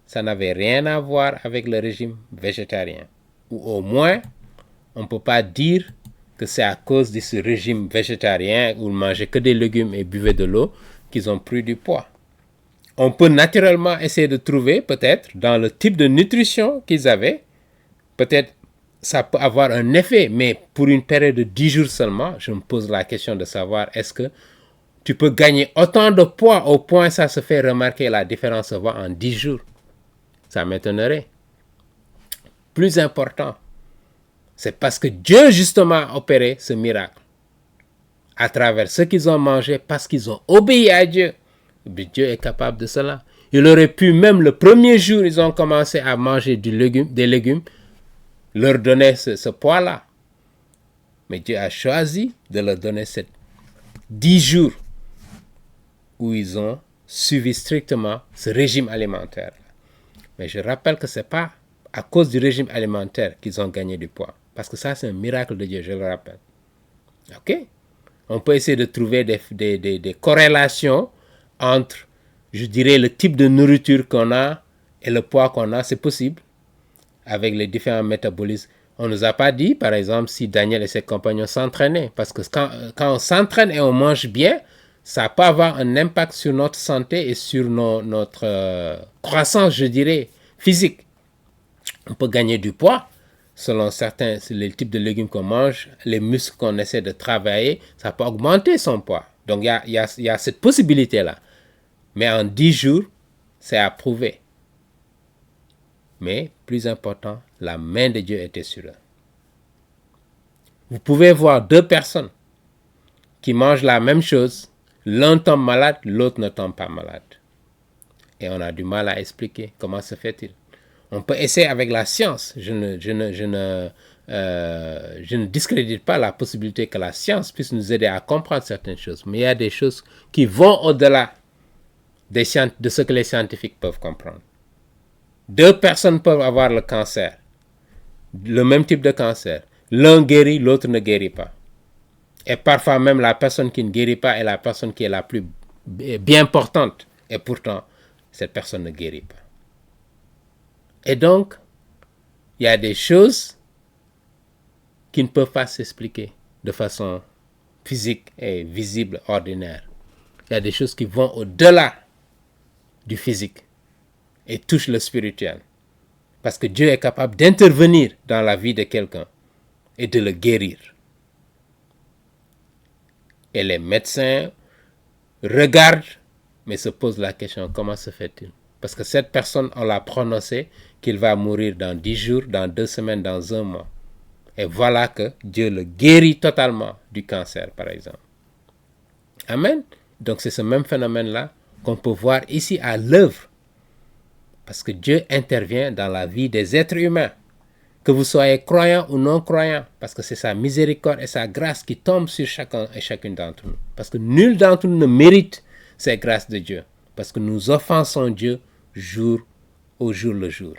Ça n'avait rien à voir avec le régime végétarien. Ou au moins, on ne peut pas dire que c'est à cause de ce régime végétarien où ils mangeaient que des légumes et buvaient de l'eau qu'ils ont pris du poids. On peut naturellement essayer de trouver, peut-être, dans le type de nutrition qu'ils avaient, peut-être ça peut avoir un effet, mais pour une période de 10 jours seulement, je me pose la question de savoir est-ce que tu peux gagner autant de poids au point ça se fait remarquer la différence se voit en 10 jours. Ça m'étonnerait. Plus important, c'est parce que Dieu justement a opéré ce miracle. À travers ce qu'ils ont mangé, parce qu'ils ont obéi à Dieu. Dieu est capable de cela. Il aurait pu, même le premier jour, ils ont commencé à manger des légumes, leur donner ce poids-là. Mais Dieu a choisi de leur donner 10 jours où ils ont suivi strictement ce régime alimentaire. Mais je rappelle que ce n'est pas à cause du régime alimentaire qu'ils ont gagné du poids. Parce que ça, c'est un miracle de Dieu, je le rappelle. OK? On peut essayer de trouver des corrélations entre, je dirais, le type de nourriture qu'on a et le poids qu'on a. C'est possible avec les différents métabolismes. On ne nous a pas dit, par exemple, si Daniel et ses compagnons s'entraînaient. Parce que quand on s'entraîne et on mange bien, ça peut avoir un impact sur notre santé et sur notre croissance, je dirais, physique. On peut gagner du poids selon certains, les types de légumes qu'on mange, les muscles qu'on essaie de travailler, ça peut augmenter son poids. Donc, il y a cette possibilité-là. Mais en 10 jours, c'est à prouver. Mais, plus important, la main de Dieu était sur eux. Vous pouvez voir deux personnes qui mangent la même chose. L'un tombe malade, l'autre ne tombe pas malade. Et on a du mal à expliquer comment se fait-il. On peut essayer avec la science. Je ne discrédite pas la possibilité que la science puisse nous aider à comprendre certaines choses. Mais il y a des choses qui vont au-delà de ce que les scientifiques peuvent comprendre. Deux personnes peuvent avoir le cancer, le même type de cancer. L'un guérit, l'autre ne guérit pas. Et parfois même la personne qui ne guérit pas est la personne qui est la plus bien portante. Et pourtant, cette personne ne guérit pas. Et donc, il y a des choses qui ne peuvent pas s'expliquer de façon physique et visible, ordinaire. Il y a des choses qui vont au-delà du physique et touchent le spirituel. Parce que Dieu est capable d'intervenir dans la vie de quelqu'un et de le guérir. Et les médecins regardent, mais se posent la question, comment se fait-il? Parce que cette personne, on l'a prononcé qu'il va mourir dans 10 jours, dans 2 semaines, dans 1 mois. Et voilà que Dieu le guérit totalement du cancer, par exemple. Amen. Donc c'est ce même phénomène-là qu'on peut voir ici à l'œuvre. Parce que Dieu intervient dans la vie des êtres humains. Que vous soyez croyants ou non croyants. Parce que c'est sa miséricorde et sa grâce qui tombent sur chacun et chacune d'entre nous. Parce que nul d'entre nous ne mérite ces grâces de Dieu. Parce que nous offensons Dieu jour au jour le jour.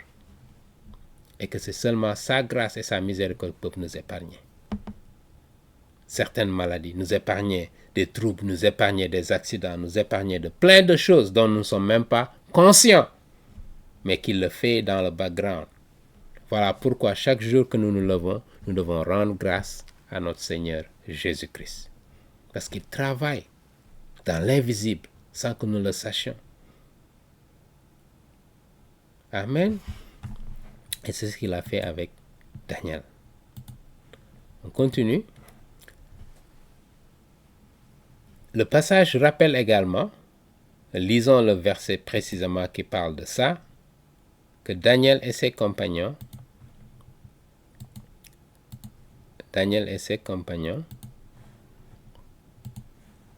Et que c'est seulement sa grâce et sa miséricorde qui peuvent nous épargner. Certaines maladies, nous épargner des troubles, nous épargner des accidents, nous épargner de plein de choses dont nous ne sommes même pas conscients, mais qu'il le fait dans le background. Voilà pourquoi chaque jour que nous nous levons, nous devons rendre grâce à notre Seigneur Jésus-Christ. Parce qu'il travaille dans l'invisible sans que nous le sachions. Amen. Et c'est ce qu'il a fait avec Daniel. On continue. le passage rappelle également, lisons le verset précisément qui parle de ça, que Daniel et ses compagnons,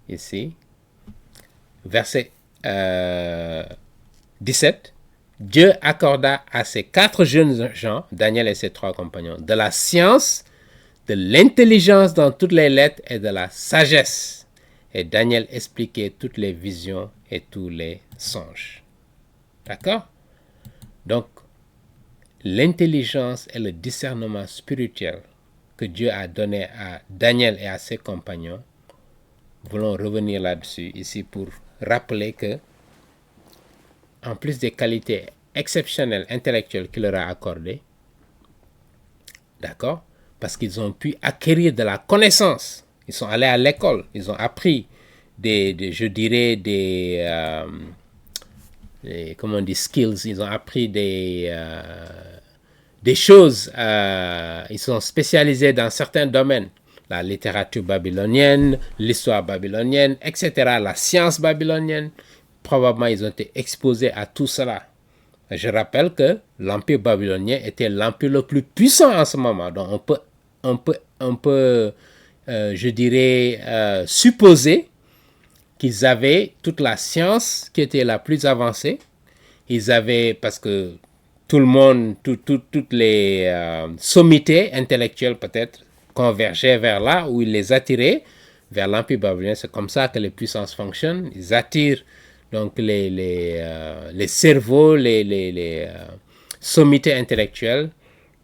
ici, verset 17, Dieu accorda à ces 4 jeunes gens, Daniel et ses 3 compagnons, de la science, de l'intelligence dans toutes les lettres et de la sagesse. Et Daniel expliquait toutes les visions et tous les songes. D'accord? Donc, l'intelligence et le discernement spirituel que Dieu a donné à Daniel et à ses compagnons, voulons revenir là-dessus ici pour rappeler que, en plus des qualités exceptionnelles intellectuelles qu'il leur a accordées, d'accord, parce qu'ils ont pu acquérir de la connaissance, ils sont allés à l'école, ils ont appris comment on dit, skills, ils ont appris des choses, ils sont spécialisés dans certains domaines, la littérature babylonienne, l'histoire babylonienne, etc., la science babylonienne. Probablement, ils ont été exposés à tout cela. Je rappelle que l'empire babylonien était l'empire le plus puissant en ce moment. Donc, on peut je dirais, supposer qu'ils avaient toute la science qui était la plus avancée. Ils avaient, parce que tout le monde, toutes les sommités intellectuelles peut-être convergeaient vers là, où ils les attiraient vers l'empire babylonien. C'est comme ça que les puissances fonctionnent. Ils attirent donc les cerveaux, les sommités intellectuelles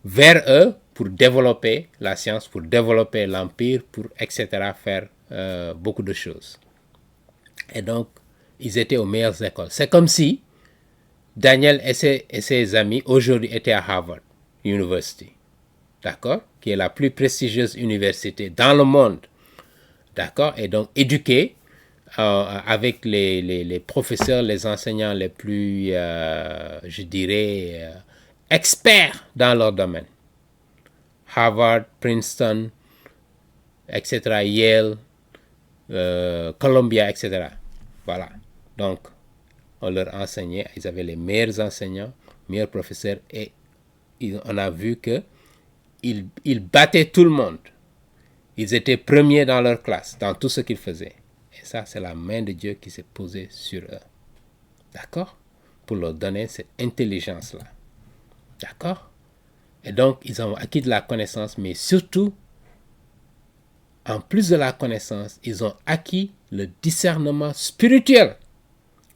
vers eux pour développer la science, pour développer l'empire, pour etc. faire beaucoup de choses. Et donc, ils étaient aux meilleures écoles. C'est comme si Daniel et ses amis aujourd'hui étaient à Harvard University, d'accord, qui est la plus prestigieuse université dans le monde, d'accord, et donc éduqués avec les professeurs, les enseignants les plus, je dirais, experts dans leur domaine. Harvard, Princeton, etc., Yale, Columbia, etc. Voilà. Donc, on leur enseignait, ils avaient les meilleurs enseignants, meilleurs professeurs, et on a vu qu'ils battaient tout le monde. Ils étaient premiers dans leur classe, dans tout ce qu'ils faisaient. Et ça, c'est la main de Dieu qui s'est posée sur eux. D'accord? Pour leur donner cette intelligence-là. D'accord? Et donc, ils ont acquis de la connaissance, mais surtout, en plus de la connaissance, ils ont acquis le discernement spirituel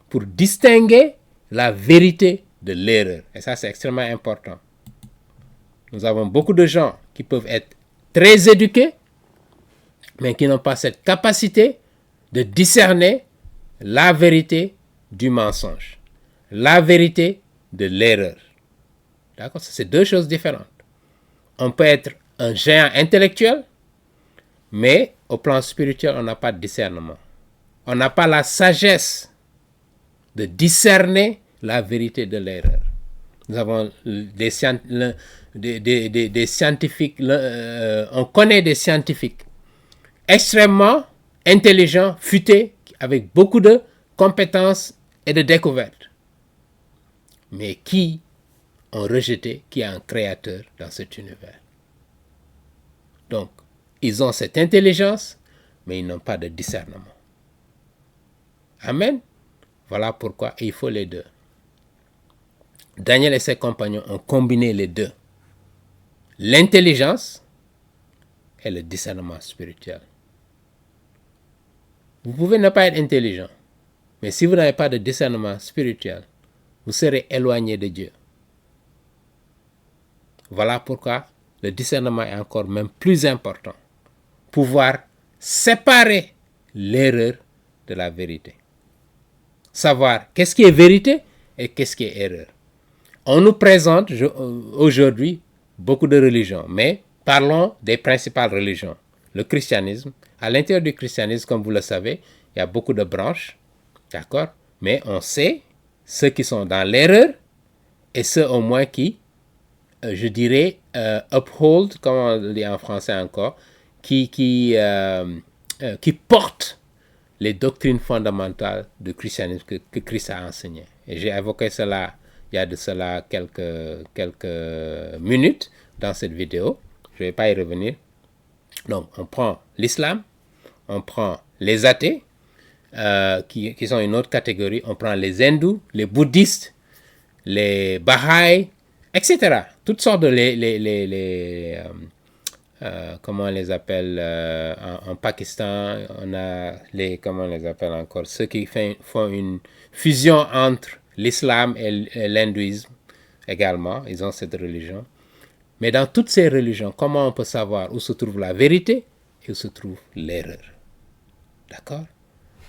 pour distinguer la vérité de l'erreur. Et ça, c'est extrêmement important. Nous avons beaucoup de gens qui peuvent être très éduqués, mais qui n'ont pas cette capacité de discerner la vérité du mensonge, la vérité de l'erreur. D'accord? C'est 2 choses différentes. On peut être un géant intellectuel, mais au plan spirituel, on n'a pas de discernement. On n'a pas la sagesse de discerner la vérité de l'erreur. Nous avons des scientifiques, on connaît des scientifiques extrêmement intelligents, futés, avec beaucoup de compétences et de découvertes, mais qui ont rejeté qu'il y a un créateur dans cet univers. Donc, ils ont cette intelligence, mais ils n'ont pas de discernement. Amen. Voilà pourquoi il faut les 2. Daniel et ses compagnons ont combiné les 2. L'intelligence et le discernement spirituel. Vous pouvez ne pas être intelligent, mais si vous n'avez pas de discernement spirituel, vous serez éloigné de Dieu. Voilà pourquoi le discernement est encore même plus important. Pouvoir séparer l'erreur de la vérité. Savoir qu'est-ce qui est vérité et qu'est-ce qui est erreur. On nous présente aujourd'hui beaucoup de religions, mais parlons des principales religions. Le christianisme. À l'intérieur du christianisme, comme vous le savez, il y a beaucoup de branches, d'accord? Mais on sait ceux qui sont dans l'erreur et ceux au moins qui, je dirais, uphold, comme on le dit en français encore, qui portent les doctrines fondamentales du christianisme que Christ a enseigné. Et j'ai évoqué cela il y a de cela quelques minutes dans cette vidéo. Je ne vais pas y revenir. Donc, on prend l'islam, on prend les athées, qui sont une autre catégorie, on prend les hindous, les bouddhistes, les baha'is, etc. Toutes sortes de comment on les appelle en Pakistan, on a comment on les appelle encore, ceux qui font une fusion entre l'islam et l'hindouisme également, ils ont cette religion. Mais dans toutes ces religions, comment on peut savoir où se trouve la vérité et où se trouve l'erreur? D'accord?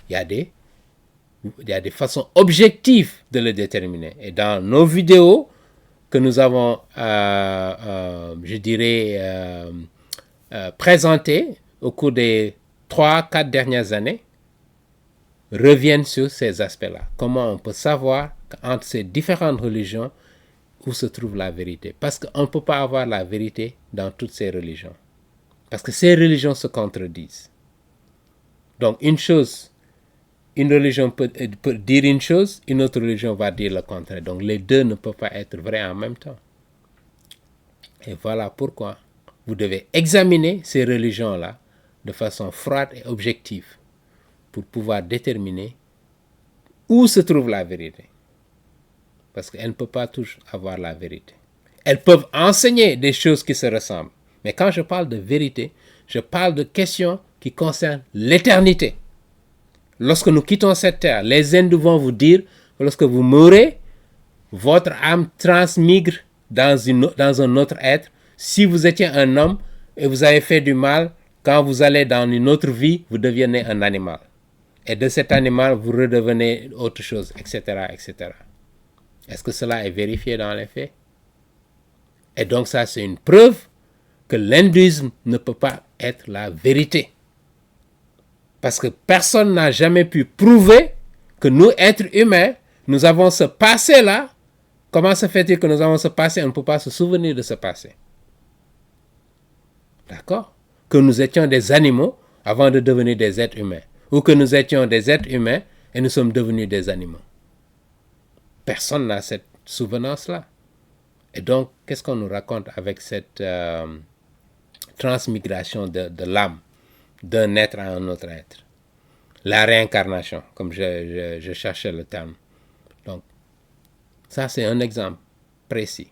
Il y a des façons objectives de le déterminer. Et dans nos vidéos que nous avons, je dirais, présentées au cours des 3-4 dernières années, reviennent sur ces aspects-là. Comment on peut savoir entre ces différentes religions où se trouve la vérité. Parce qu'on ne peut pas avoir la vérité dans toutes ces religions. Parce que ces religions se contredisent. Donc une religion peut dire une chose, une autre religion va dire le contraire. Donc les deux ne peuvent pas être vrais en même temps. Et voilà pourquoi vous devez examiner ces religions-là de façon froide et objective pour pouvoir déterminer où se trouve la vérité. Parce qu'elles ne peuvent pas toujours avoir la vérité. Elles peuvent enseigner des choses qui se ressemblent. Mais quand je parle de vérité, je parle de questions qui concernent l'éternité. Lorsque nous quittons cette terre, les hindous vont vous dire que lorsque vous mourrez, votre âme transmigre dans un autre être. Si vous étiez un homme et vous avez fait du mal, quand vous allez dans une autre vie, vous devenez un animal. Et de cet animal, vous redevenez autre chose, etc., etc. Est-ce que cela est vérifié dans les faits? Et donc ça, c'est une preuve que l'hindouisme ne peut pas être la vérité. Parce que personne n'a jamais pu prouver que nous, êtres humains, nous avons ce passé-là. Comment se fait-il que nous avons ce passé? On ne peut pas se souvenir de ce passé. D'accord? Que nous étions des animaux avant de devenir des êtres humains. Ou que nous étions des êtres humains et nous sommes devenus des animaux. Personne n'a cette souvenance-là. Et donc, qu'est-ce qu'on nous raconte avec cette transmigration de l'âme d'un être à un autre être? La réincarnation, comme je cherchais le terme. Donc, ça c'est un exemple précis.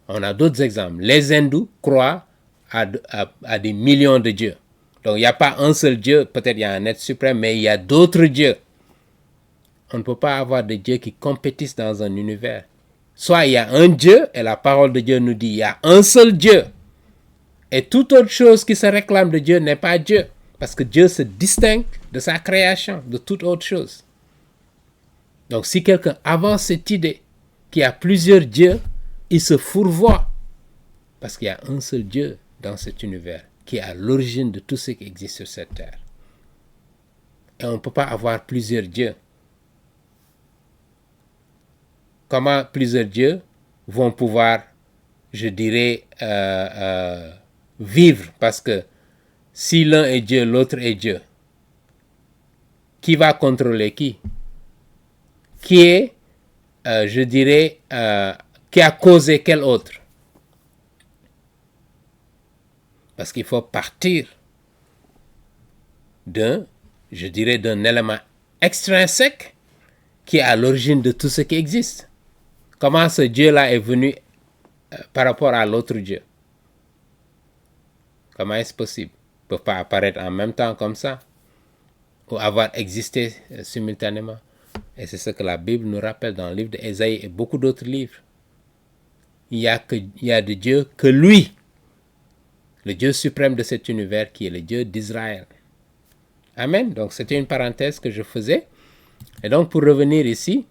On a d'autres exemples. Les hindous croient à des millions de dieux. Donc, il n'y a pas un seul Dieu, peut-être il y a un être suprême, mais il y a d'autres dieux. On ne peut pas avoir de dieux qui compétissent dans un univers. Soit il y a un Dieu, et la parole de Dieu nous dit il y a un seul Dieu. Et toute autre chose qui se réclame de Dieu n'est pas Dieu. Parce que Dieu se distingue de sa création, de toute autre chose. Donc si quelqu'un avance cette idée qu'il y a plusieurs dieux, il se fourvoie. Parce qu'il y a un seul Dieu dans cet univers qui est à l'origine de tout ce qui existe sur cette terre. Et on ne peut pas avoir plusieurs dieux. Comment plusieurs dieux vont pouvoir, je dirais, vivre? Parce que si l'un est Dieu, l'autre est Dieu. Qui va contrôler qui? Qui est, je dirais, qui a causé quel autre? Parce qu'il faut partir d'un élément extrinsèque qui est à l'origine de tout ce qui existe. Comment ce Dieu-là est venu par rapport à l'autre Dieu? Comment est-ce possible? Ils ne peuvent pas apparaître en même temps comme ça ou avoir existé simultanément. Et c'est ce que la Bible nous rappelle dans le livre d'Ésaïe et beaucoup d'autres livres. Il y a de Dieu que lui, le Dieu suprême de cet univers qui est le Dieu d'Israël. Amen. Donc c'était une parenthèse que je faisais. Et donc pour revenir ici,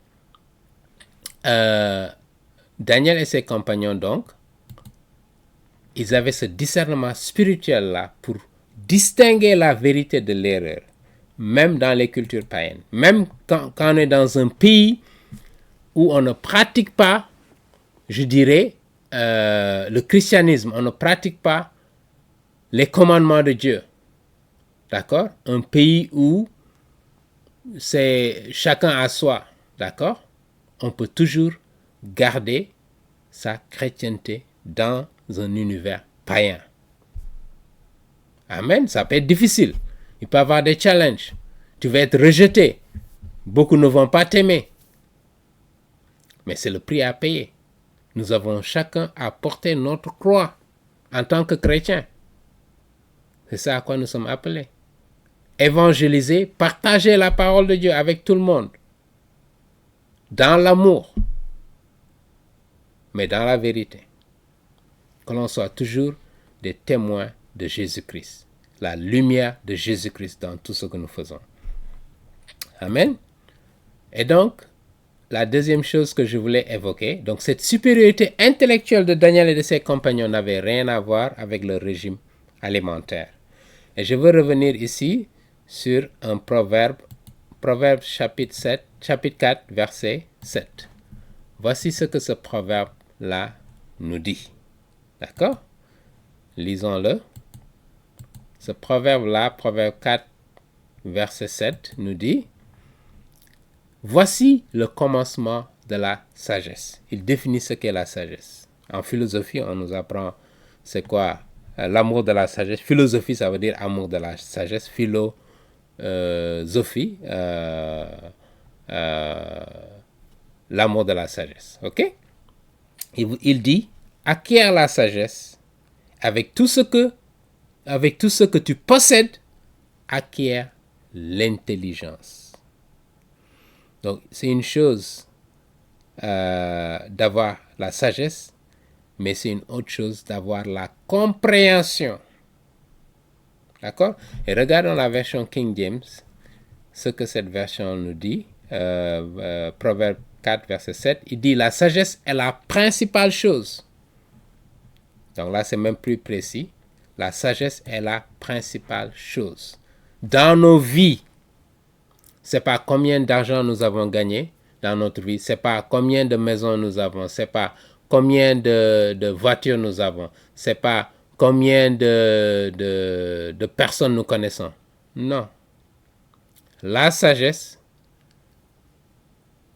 Daniel et ses compagnons donc, ils avaient ce discernement spirituel-là pour distinguer la vérité de l'erreur, même dans les cultures païennes. Même quand on est dans un pays où on ne pratique pas, je dirais, le christianisme, on ne pratique pas les commandements de Dieu. D'accord? Un pays où c'est chacun à soi, d'accord? On peut toujours garder sa chrétienté dans un univers païen. Amen. Ça peut être difficile. Il peut y avoir des challenges. Tu vas être rejeté. Beaucoup ne vont pas t'aimer. Mais c'est le prix à payer. Nous avons chacun à porter notre croix en tant que chrétien. C'est ça à quoi nous sommes appelés. Évangéliser, partager la parole de Dieu avec tout le monde. Dans l'amour. Mais dans la vérité. Que l'on soit toujours des témoins de Jésus-Christ. La lumière de Jésus-Christ dans tout ce que nous faisons. Amen. Et donc, la deuxième chose que je voulais évoquer, donc cette supériorité intellectuelle de Daniel et de ses compagnons n'avait rien à voir avec le régime alimentaire. Et je veux revenir ici sur un proverbe, Proverbe chapitre 4, verset 7. Voici ce que ce proverbe-là nous dit. D'accord? Lisons-le. Ce proverbe-là, Proverbe 4, verset 7, nous dit: voici le commencement de la sagesse. Il définit ce qu'est la sagesse. En philosophie, on nous apprend c'est quoi l'amour de la sagesse. Philosophie, ça veut dire amour de la sagesse. Philosophie, l'amour de la sagesse. Ok? Il dit: acquiert la sagesse avec tout ce que tu possèdes, acquiert l'intelligence. Donc, c'est une chose d'avoir la sagesse, mais c'est une autre chose d'avoir la compréhension. D'accord? Et regardons la version King James, ce que cette version nous dit. Proverbe 4, verset 7, il dit: la sagesse est la principale chose. Donc là, c'est même plus précis. La sagesse est la principale chose. Dans nos vies, c'est pas combien d'argent nous avons gagné dans notre vie, c'est pas combien de maisons nous avons, c'est pas combien de voitures nous avons, c'est pas combien de personnes nous connaissons. Non. La sagesse,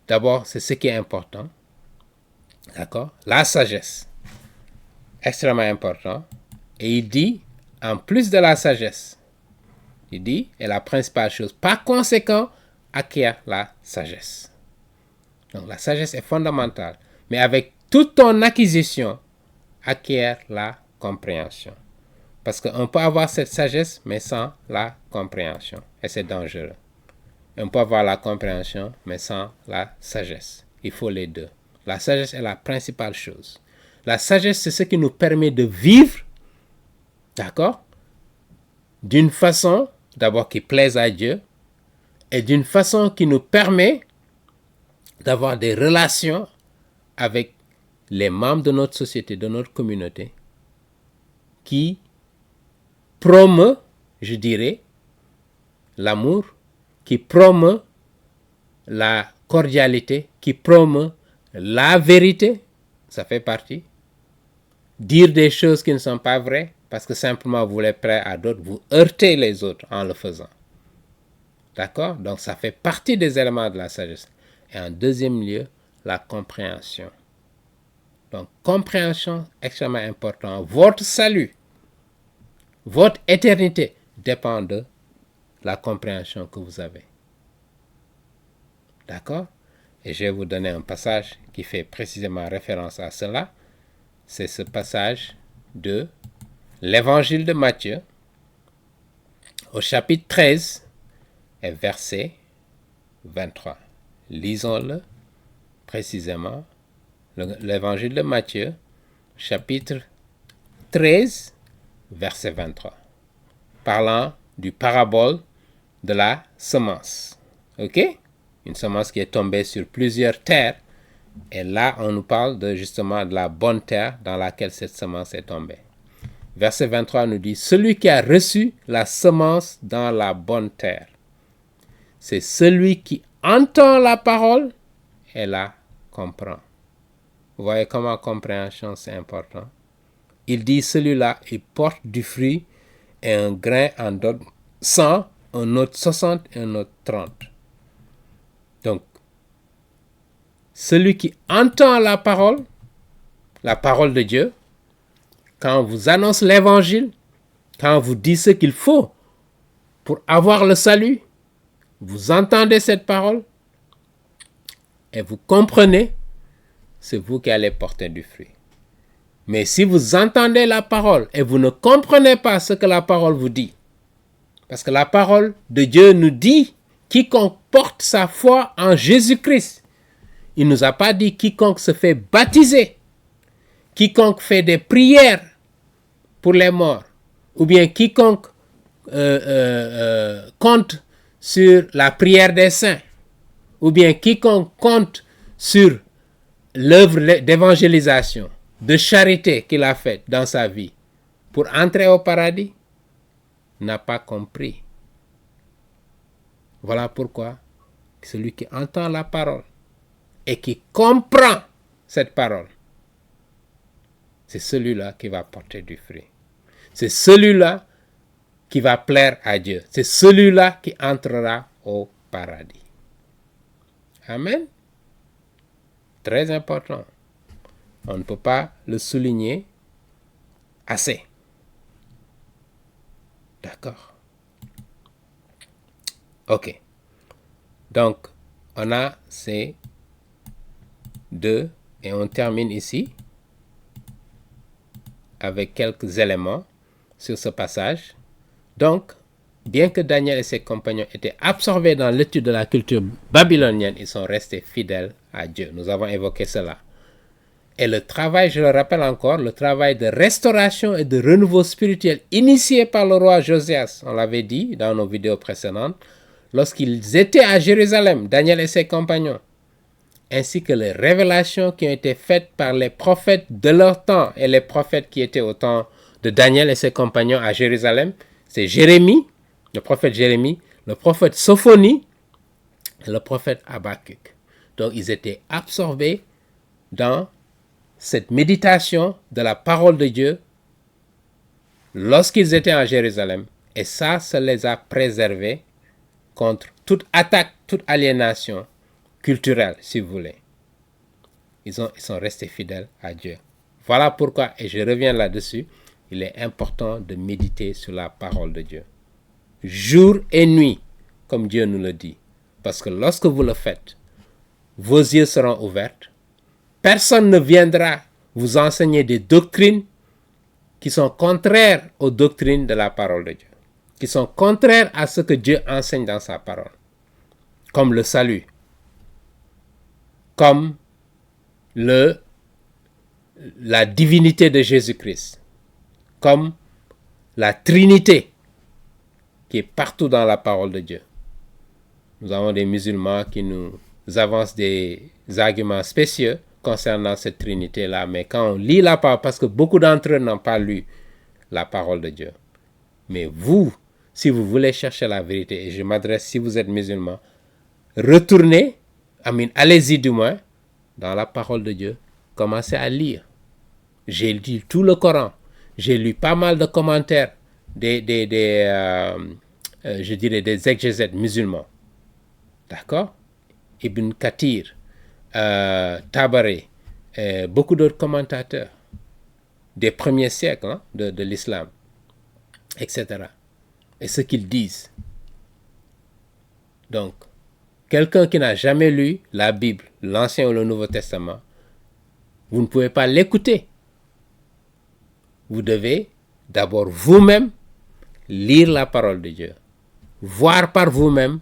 d'abord, c'est ce qui est important. D'accord? La sagesse, extrêmement important. Et il dit, en plus de la sagesse, il dit, est la principale chose. Par conséquent, acquiert la sagesse. Donc la sagesse est fondamentale. Mais avec toute ton acquisition, acquiert la compréhension. Parce qu'on peut avoir cette sagesse, mais sans la compréhension. Et c'est dangereux. On peut avoir la compréhension, mais sans la sagesse. Il faut les deux. La sagesse est la principale chose. La sagesse, c'est ce qui nous permet de vivre, d'accord, d'une façon, d'abord, qui plaise à Dieu, et d'une façon qui nous permet d'avoir des relations avec les membres de notre société, de notre communauté, qui promeut, je dirais, l'amour, qui promeut la cordialité, qui promeut la vérité, ça fait partie. Dire des choses qui ne sont pas vraies, parce que simplement vous voulez plaire à d'autres, vous heurtez les autres en le faisant. D'accord? Donc ça fait partie des éléments de la sagesse. Et en deuxième lieu, la compréhension. Donc compréhension extrêmement important. Votre salut, votre éternité dépend de la compréhension que vous avez. D'accord? Et je vais vous donner un passage qui fait précisément référence à cela. C'est ce passage de l'Évangile de Matthieu, au chapitre 13 et verset 23. Lisons-le précisément. L'Évangile de Matthieu, chapitre 13, verset 23. Parlant du parabole de la semence. Ok? Une semence qui est tombée sur plusieurs terres. Et là, on nous parle justement de la bonne terre dans laquelle cette semence est tombée. Verset 23 nous dit: celui qui a reçu la semence dans la bonne terre, c'est celui qui entend la parole et la comprend. Vous voyez comment la compréhension c'est important. Il dit: celui-là, il porte du fruit et un grain en donne 100, un autre 60 et un autre 30. celui qui entend la parole de Dieu, quand on vous annonce l'évangile, quand on vous dit ce qu'il faut pour avoir le salut, vous entendez cette parole et vous comprenez, c'est vous qui allez porter du fruit. Mais si vous entendez la parole et vous ne comprenez pas ce que la parole vous dit, parce que la parole de Dieu nous dit, quiconque porte sa foi en Jésus-Christ, il ne nous a pas dit quiconque se fait baptiser, quiconque fait des prières pour les morts, ou bien quiconque compte sur la prière des saints, ou bien quiconque compte sur l'œuvre d'évangélisation, de charité qu'il a faite dans sa vie pour entrer au paradis, n'a pas compris. Voilà pourquoi celui qui entend la parole et qui comprend cette parole, c'est celui-là qui va porter du fruit. C'est celui-là qui va plaire à Dieu. C'est celui-là qui entrera au paradis. Amen. Très important. On ne peut pas le souligner assez. D'accord. Ok. Donc, on a ces deux et on termine ici avec quelques éléments sur ce passage. Donc, bien que Daniel et ses compagnons étaient absorbés dans l'étude de la culture babylonienne, ils sont restés fidèles à Dieu. Nous avons évoqué cela. Et le travail, je le rappelle encore, le travail de restauration et de renouveau spirituel initié par le roi Josias, on l'avait dit dans nos vidéos précédentes, lorsqu'ils étaient à Jérusalem, Daniel et ses compagnons, ainsi que les révélations qui ont été faites par les prophètes de leur temps et les prophètes qui étaient au temps de Daniel et ses compagnons à Jérusalem, c'est Jérémie, le prophète Jérémie, le prophète Sophonie et le prophète Habakkuk. Donc ils étaient absorbés dans cette méditation de la parole de Dieu lorsqu'ils étaient à Jérusalem. Et ça les a préservés contre toute attaque, toute aliénation culturelle, si vous voulez. Ils sont restés fidèles à Dieu. Voilà pourquoi, et je reviens là-dessus, il est important de méditer sur la parole de Dieu. Jour et nuit, comme Dieu nous le dit. Parce que lorsque vous le faites, vos yeux seront ouverts. Personne ne viendra vous enseigner des doctrines qui sont contraires aux doctrines de la parole de Dieu, qui sont contraires à ce que Dieu enseigne dans sa parole, comme le salut, comme la divinité de Jésus-Christ, comme la Trinité qui est partout dans la parole de Dieu. Nous avons des musulmans qui nous avancent des arguments spéciaux concernant cette Trinité-là, mais quand on lit la parole, parce que beaucoup d'entre eux n'ont pas lu la parole de Dieu. Mais vous, si vous voulez chercher la vérité, et je m'adresse, si vous êtes musulman, retournez, allez-y du moins, dans la parole de Dieu, commencez à lire. J'ai lu tout le Coran, j'ai lu pas mal de commentaires des exégètes musulmans. D'accord? Ibn Kathir, Tabari, beaucoup d'autres commentateurs des premiers siècles de l'islam, etc. Et ce qu'ils disent. Donc, quelqu'un qui n'a jamais lu la Bible, l'Ancien ou le Nouveau Testament, vous ne pouvez pas l'écouter. Vous devez d'abord vous-même lire la parole de Dieu, voir par vous-même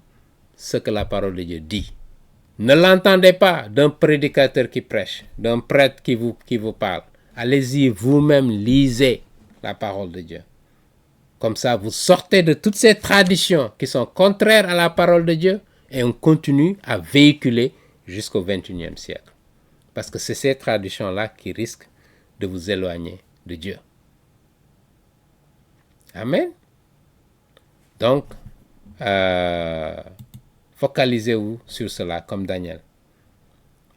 ce que la parole de Dieu dit. Ne l'entendez pas d'un prédicateur qui prêche, d'un prêtre qui vous parle. Allez-y, vous-même lisez la parole de Dieu. Comme ça, vous sortez de toutes ces traditions qui sont contraires à la parole de Dieu et on continue à véhiculer jusqu'au XXIe siècle. Parce que c'est ces traditions-là qui risquent de vous éloigner de Dieu. Amen. Donc, focalisez-vous sur cela comme Daniel.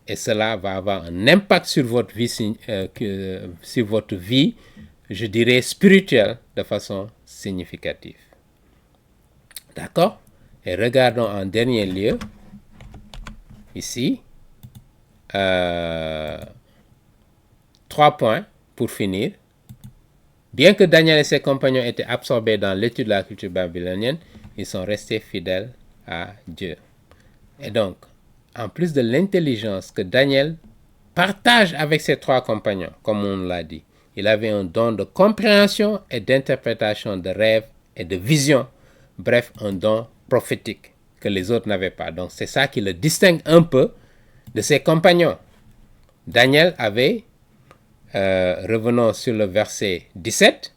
Et cela va avoir un impact sur votre vie, je dirais spirituelle, de façon significative. D'accord? Et regardons en dernier lieu, ici, 3 points pour finir. Bien que Daniel et ses compagnons étaient absorbés dans l'étude de la culture babylonienne, ils sont restés fidèles à Dieu. Et donc, en plus de l'intelligence que Daniel partage avec ses 3 compagnons, comme on l'a dit, il avait un don de compréhension et d'interprétation de rêves et de visions. Bref, un don prophétique que les autres n'avaient pas. Donc, c'est ça qui le distingue un peu de ses compagnons. Daniel avait, revenons sur le verset 17,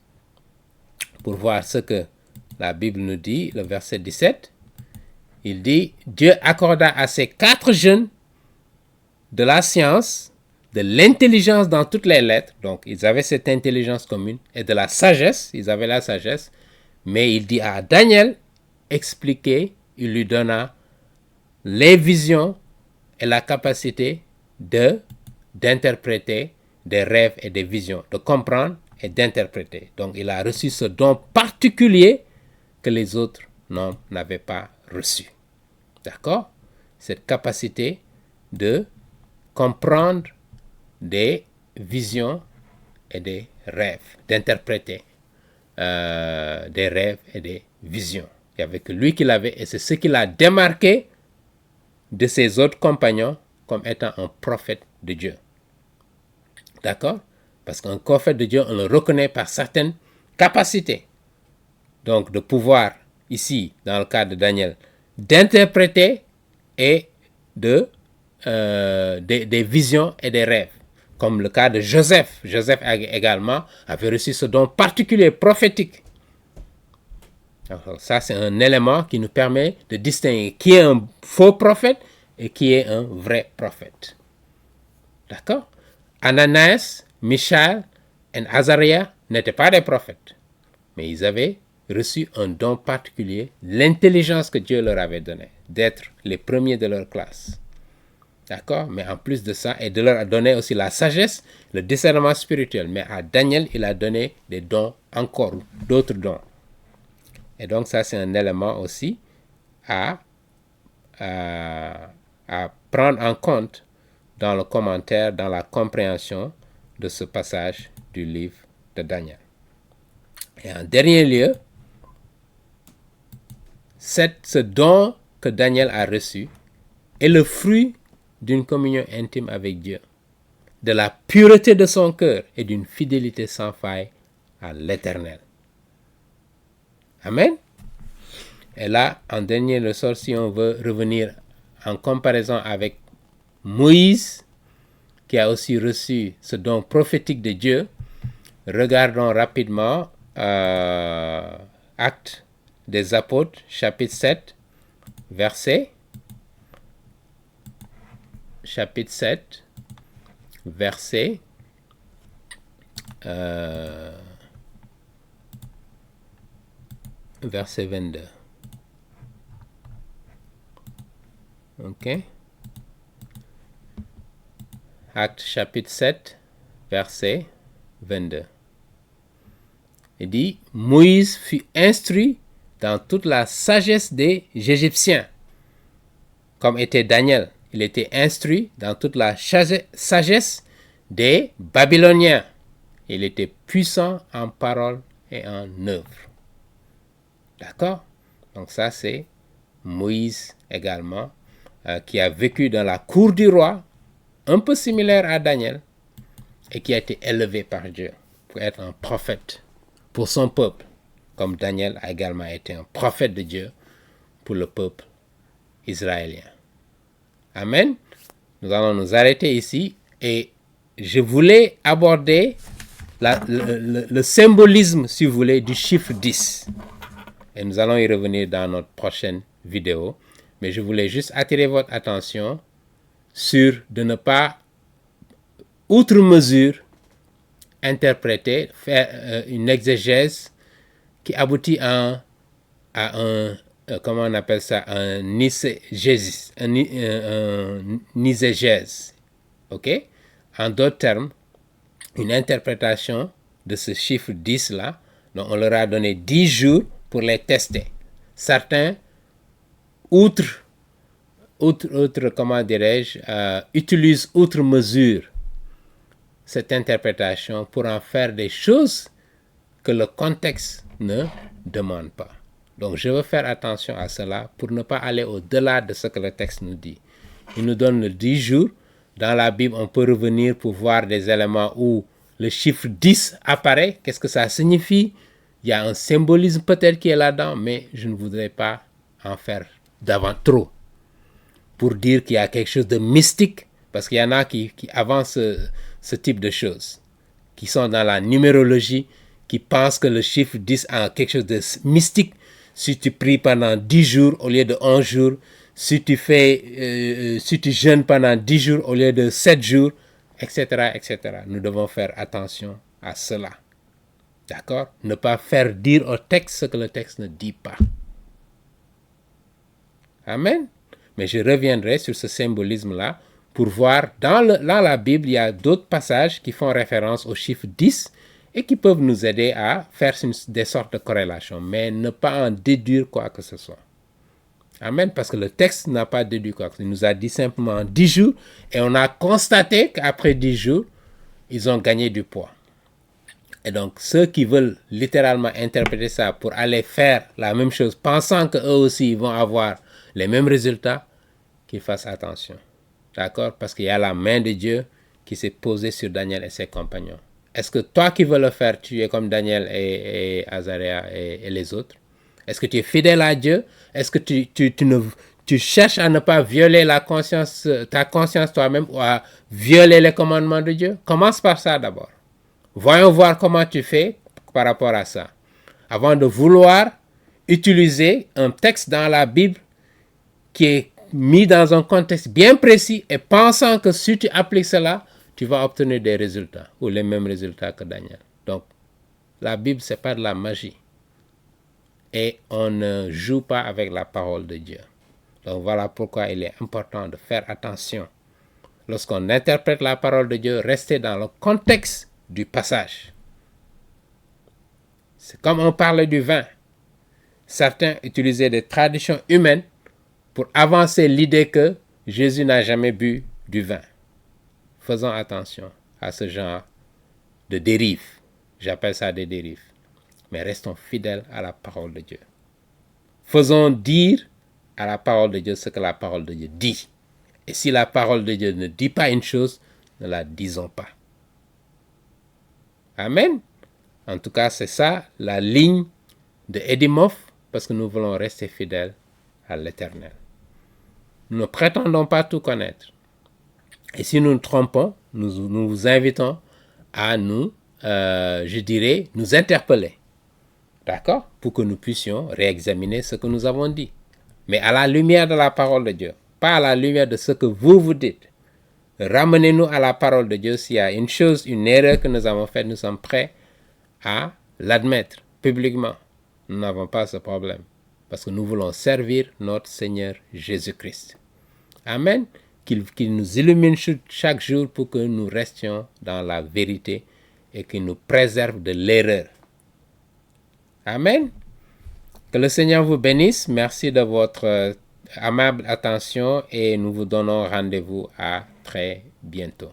pour voir ce que la Bible nous dit, le verset 17. Il dit, Dieu accorda à ces 4 jeunes de la science, de l'intelligence dans toutes les lettres, donc ils avaient cette intelligence commune, et de la sagesse, ils avaient la sagesse, mais il dit à Daniel, expliquer, il lui donna les visions et la capacité d'interpréter des rêves et des visions, de comprendre et d'interpréter. Donc il a reçu ce don particulier que les autres n'avaient pas reçu. D'accord? Cette capacité de comprendre des visions et des rêves, d'interpréter des rêves et des visions. Il n'y avait que lui qui l'avait, et c'est ce qui l'a démarqué de ses autres compagnons comme étant un prophète de Dieu. D'accord? Parce qu'un prophète de Dieu, on le reconnaît par certaines capacités. Donc, de pouvoir, ici, dans le cas de Daniel, d'interpréter et des visions et des rêves. Comme le cas de Joseph. Joseph également avait reçu ce don particulier prophétique. Alors, ça, c'est un élément qui nous permet de distinguer qui est un faux prophète et qui est un vrai prophète. D'accord? Ananias, Michaël et Azariah n'étaient pas des prophètes, mais ils avaient reçu un don particulier, l'intelligence que Dieu leur avait donnée, d'être les premiers de leur classe. D'accord? Mais en plus de ça, et de leur donner aussi la sagesse, le discernement spirituel. Mais à Daniel, il a donné des dons encore, d'autres dons. Et donc ça, c'est un élément aussi à prendre en compte dans le commentaire, dans la compréhension de ce passage du livre de Daniel. Et en dernier lieu, ce don que Daniel a reçu est le fruit d'une communion intime avec Dieu, de la pureté de son cœur et d'une fidélité sans faille à l'Éternel. Amen. Et là, en dernier ressort, si on veut revenir en comparaison avec Moïse, qui a aussi reçu ce don prophétique de Dieu, regardons rapidement Actes des Apôtres, chapitre 7, verset 22. OK? Actes chapitre 7, verset 22. Il dit, Moïse fut instruit dans toute la sagesse des Égyptiens, comme était Daniel. Il était instruit dans toute la sagesse des Babyloniens. Il était puissant en parole et en œuvre. D'accord? Donc ça, c'est Moïse également, qui a vécu dans la cour du roi, un peu similaire à Daniel, et qui a été élevé par Dieu pour être un prophète pour son peuple, comme Daniel a également été un prophète de Dieu pour le peuple israélien. Amen. Nous allons nous arrêter ici, et je voulais aborder le symbolisme, si vous voulez, du chiffre 10. Et nous allons y revenir dans notre prochaine vidéo. Mais je voulais juste attirer votre attention sur de ne pas, outre mesure, interpréter, faire une exégèse qui aboutit à un comment on appelle ça, un niségèse. OK? En d'autres termes, une interprétation de ce chiffre 10 là, dont on leur a donné 10 jours pour les tester. Certains, outre comment dirais-je, utilise outre mesure cette interprétation pour en faire des choses que le contexte ne demande pas. Donc je veux faire attention à cela pour ne pas aller au-delà de ce que le texte nous dit. Il nous donne le 10 jours. Dans la Bible, on peut revenir pour voir des éléments où le chiffre 10 apparaît. Qu'est-ce que ça signifie? Il y a un symbolisme peut-être qui est là-dedans, mais je ne voudrais pas en faire trop. Pour dire qu'il y a quelque chose de mystique, parce qu'il y en a qui avancent ce type de choses, qui sont dans la numérologie, qui pensent que le chiffre 10 a quelque chose de mystique. Si tu pries pendant 10 jours au lieu de 11 jours, si tu jeûnes pendant 10 jours au lieu de 7 jours, etc., etc. Nous devons faire attention à cela. D'accord? Ne pas faire dire au texte ce que le texte ne dit pas. Amen. Mais je reviendrai sur ce symbolisme-là pour voir, dans la Bible, il y a d'autres passages qui font référence au chiffre 10 et qui peuvent nous aider à faire des sortes de corrélations, mais ne pas en déduire quoi que ce soit. Amen, parce que le texte n'a pas déduit quoi que ce soit. Il nous a dit simplement 10 jours et on a constaté qu'après 10 jours, ils ont gagné du poids. Et donc, ceux qui veulent littéralement interpréter ça pour aller faire la même chose, pensant qu'eux aussi ils vont avoir les mêmes résultats, qu'ils fassent attention. D'accord? Parce qu'il y a la main de Dieu qui s'est posée sur Daniel et ses compagnons. Est-ce que toi qui veux le faire, tu es comme Daniel et Azaria et les autres? Est-ce que tu es fidèle à Dieu? Est-ce que tu cherches à ne pas violer ta conscience toi-même ou à violer les commandements de Dieu? Commence par ça d'abord. Voyons voir comment tu fais par rapport à ça. Avant de vouloir utiliser un texte dans la Bible qui est mis dans un contexte bien précis et pensant que si tu appliques cela, tu vas obtenir des résultats ou les mêmes résultats que Daniel. Donc, la Bible, ce n'est pas de la magie. Et on ne joue pas avec la parole de Dieu. Donc, voilà pourquoi il est important de faire attention. Lorsqu'on interprète la parole de Dieu, rester dans le contexte du passage. C'est comme on parlait du vin. Certains utilisaient des traditions humaines pour avancer l'idée que Jésus n'a jamais bu du vin. Faisons attention à ce genre de dérives. J'appelle ça des dérives. Mais restons fidèles à la parole de Dieu. Faisons dire à la parole de Dieu ce que la parole de Dieu dit. Et si la parole de Dieu ne dit pas une chose, ne la disons pas. Amen. En tout cas, c'est ça la ligne de Edimof, parce que nous voulons rester fidèles à l'Éternel. Nous ne prétendons pas tout connaître. Et si nous nous trompons, nous vous invitons à nous interpeller. D'accord? Pour que nous puissions réexaminer ce que nous avons dit. Mais à la lumière de la parole de Dieu. Pas à la lumière de ce que vous dites. Ramenez-nous à la parole de Dieu. S'il y a une erreur que nous avons faite, nous sommes prêts à l'admettre publiquement. Nous n'avons pas ce problème. Parce que nous voulons servir notre Seigneur Jésus-Christ. Amen. Qu'il nous illumine chaque jour pour que nous restions dans la vérité et qu'il nous préserve de l'erreur. Amen. Que le Seigneur vous bénisse. Merci de votre amable attention et nous vous donnons rendez-vous à très bientôt.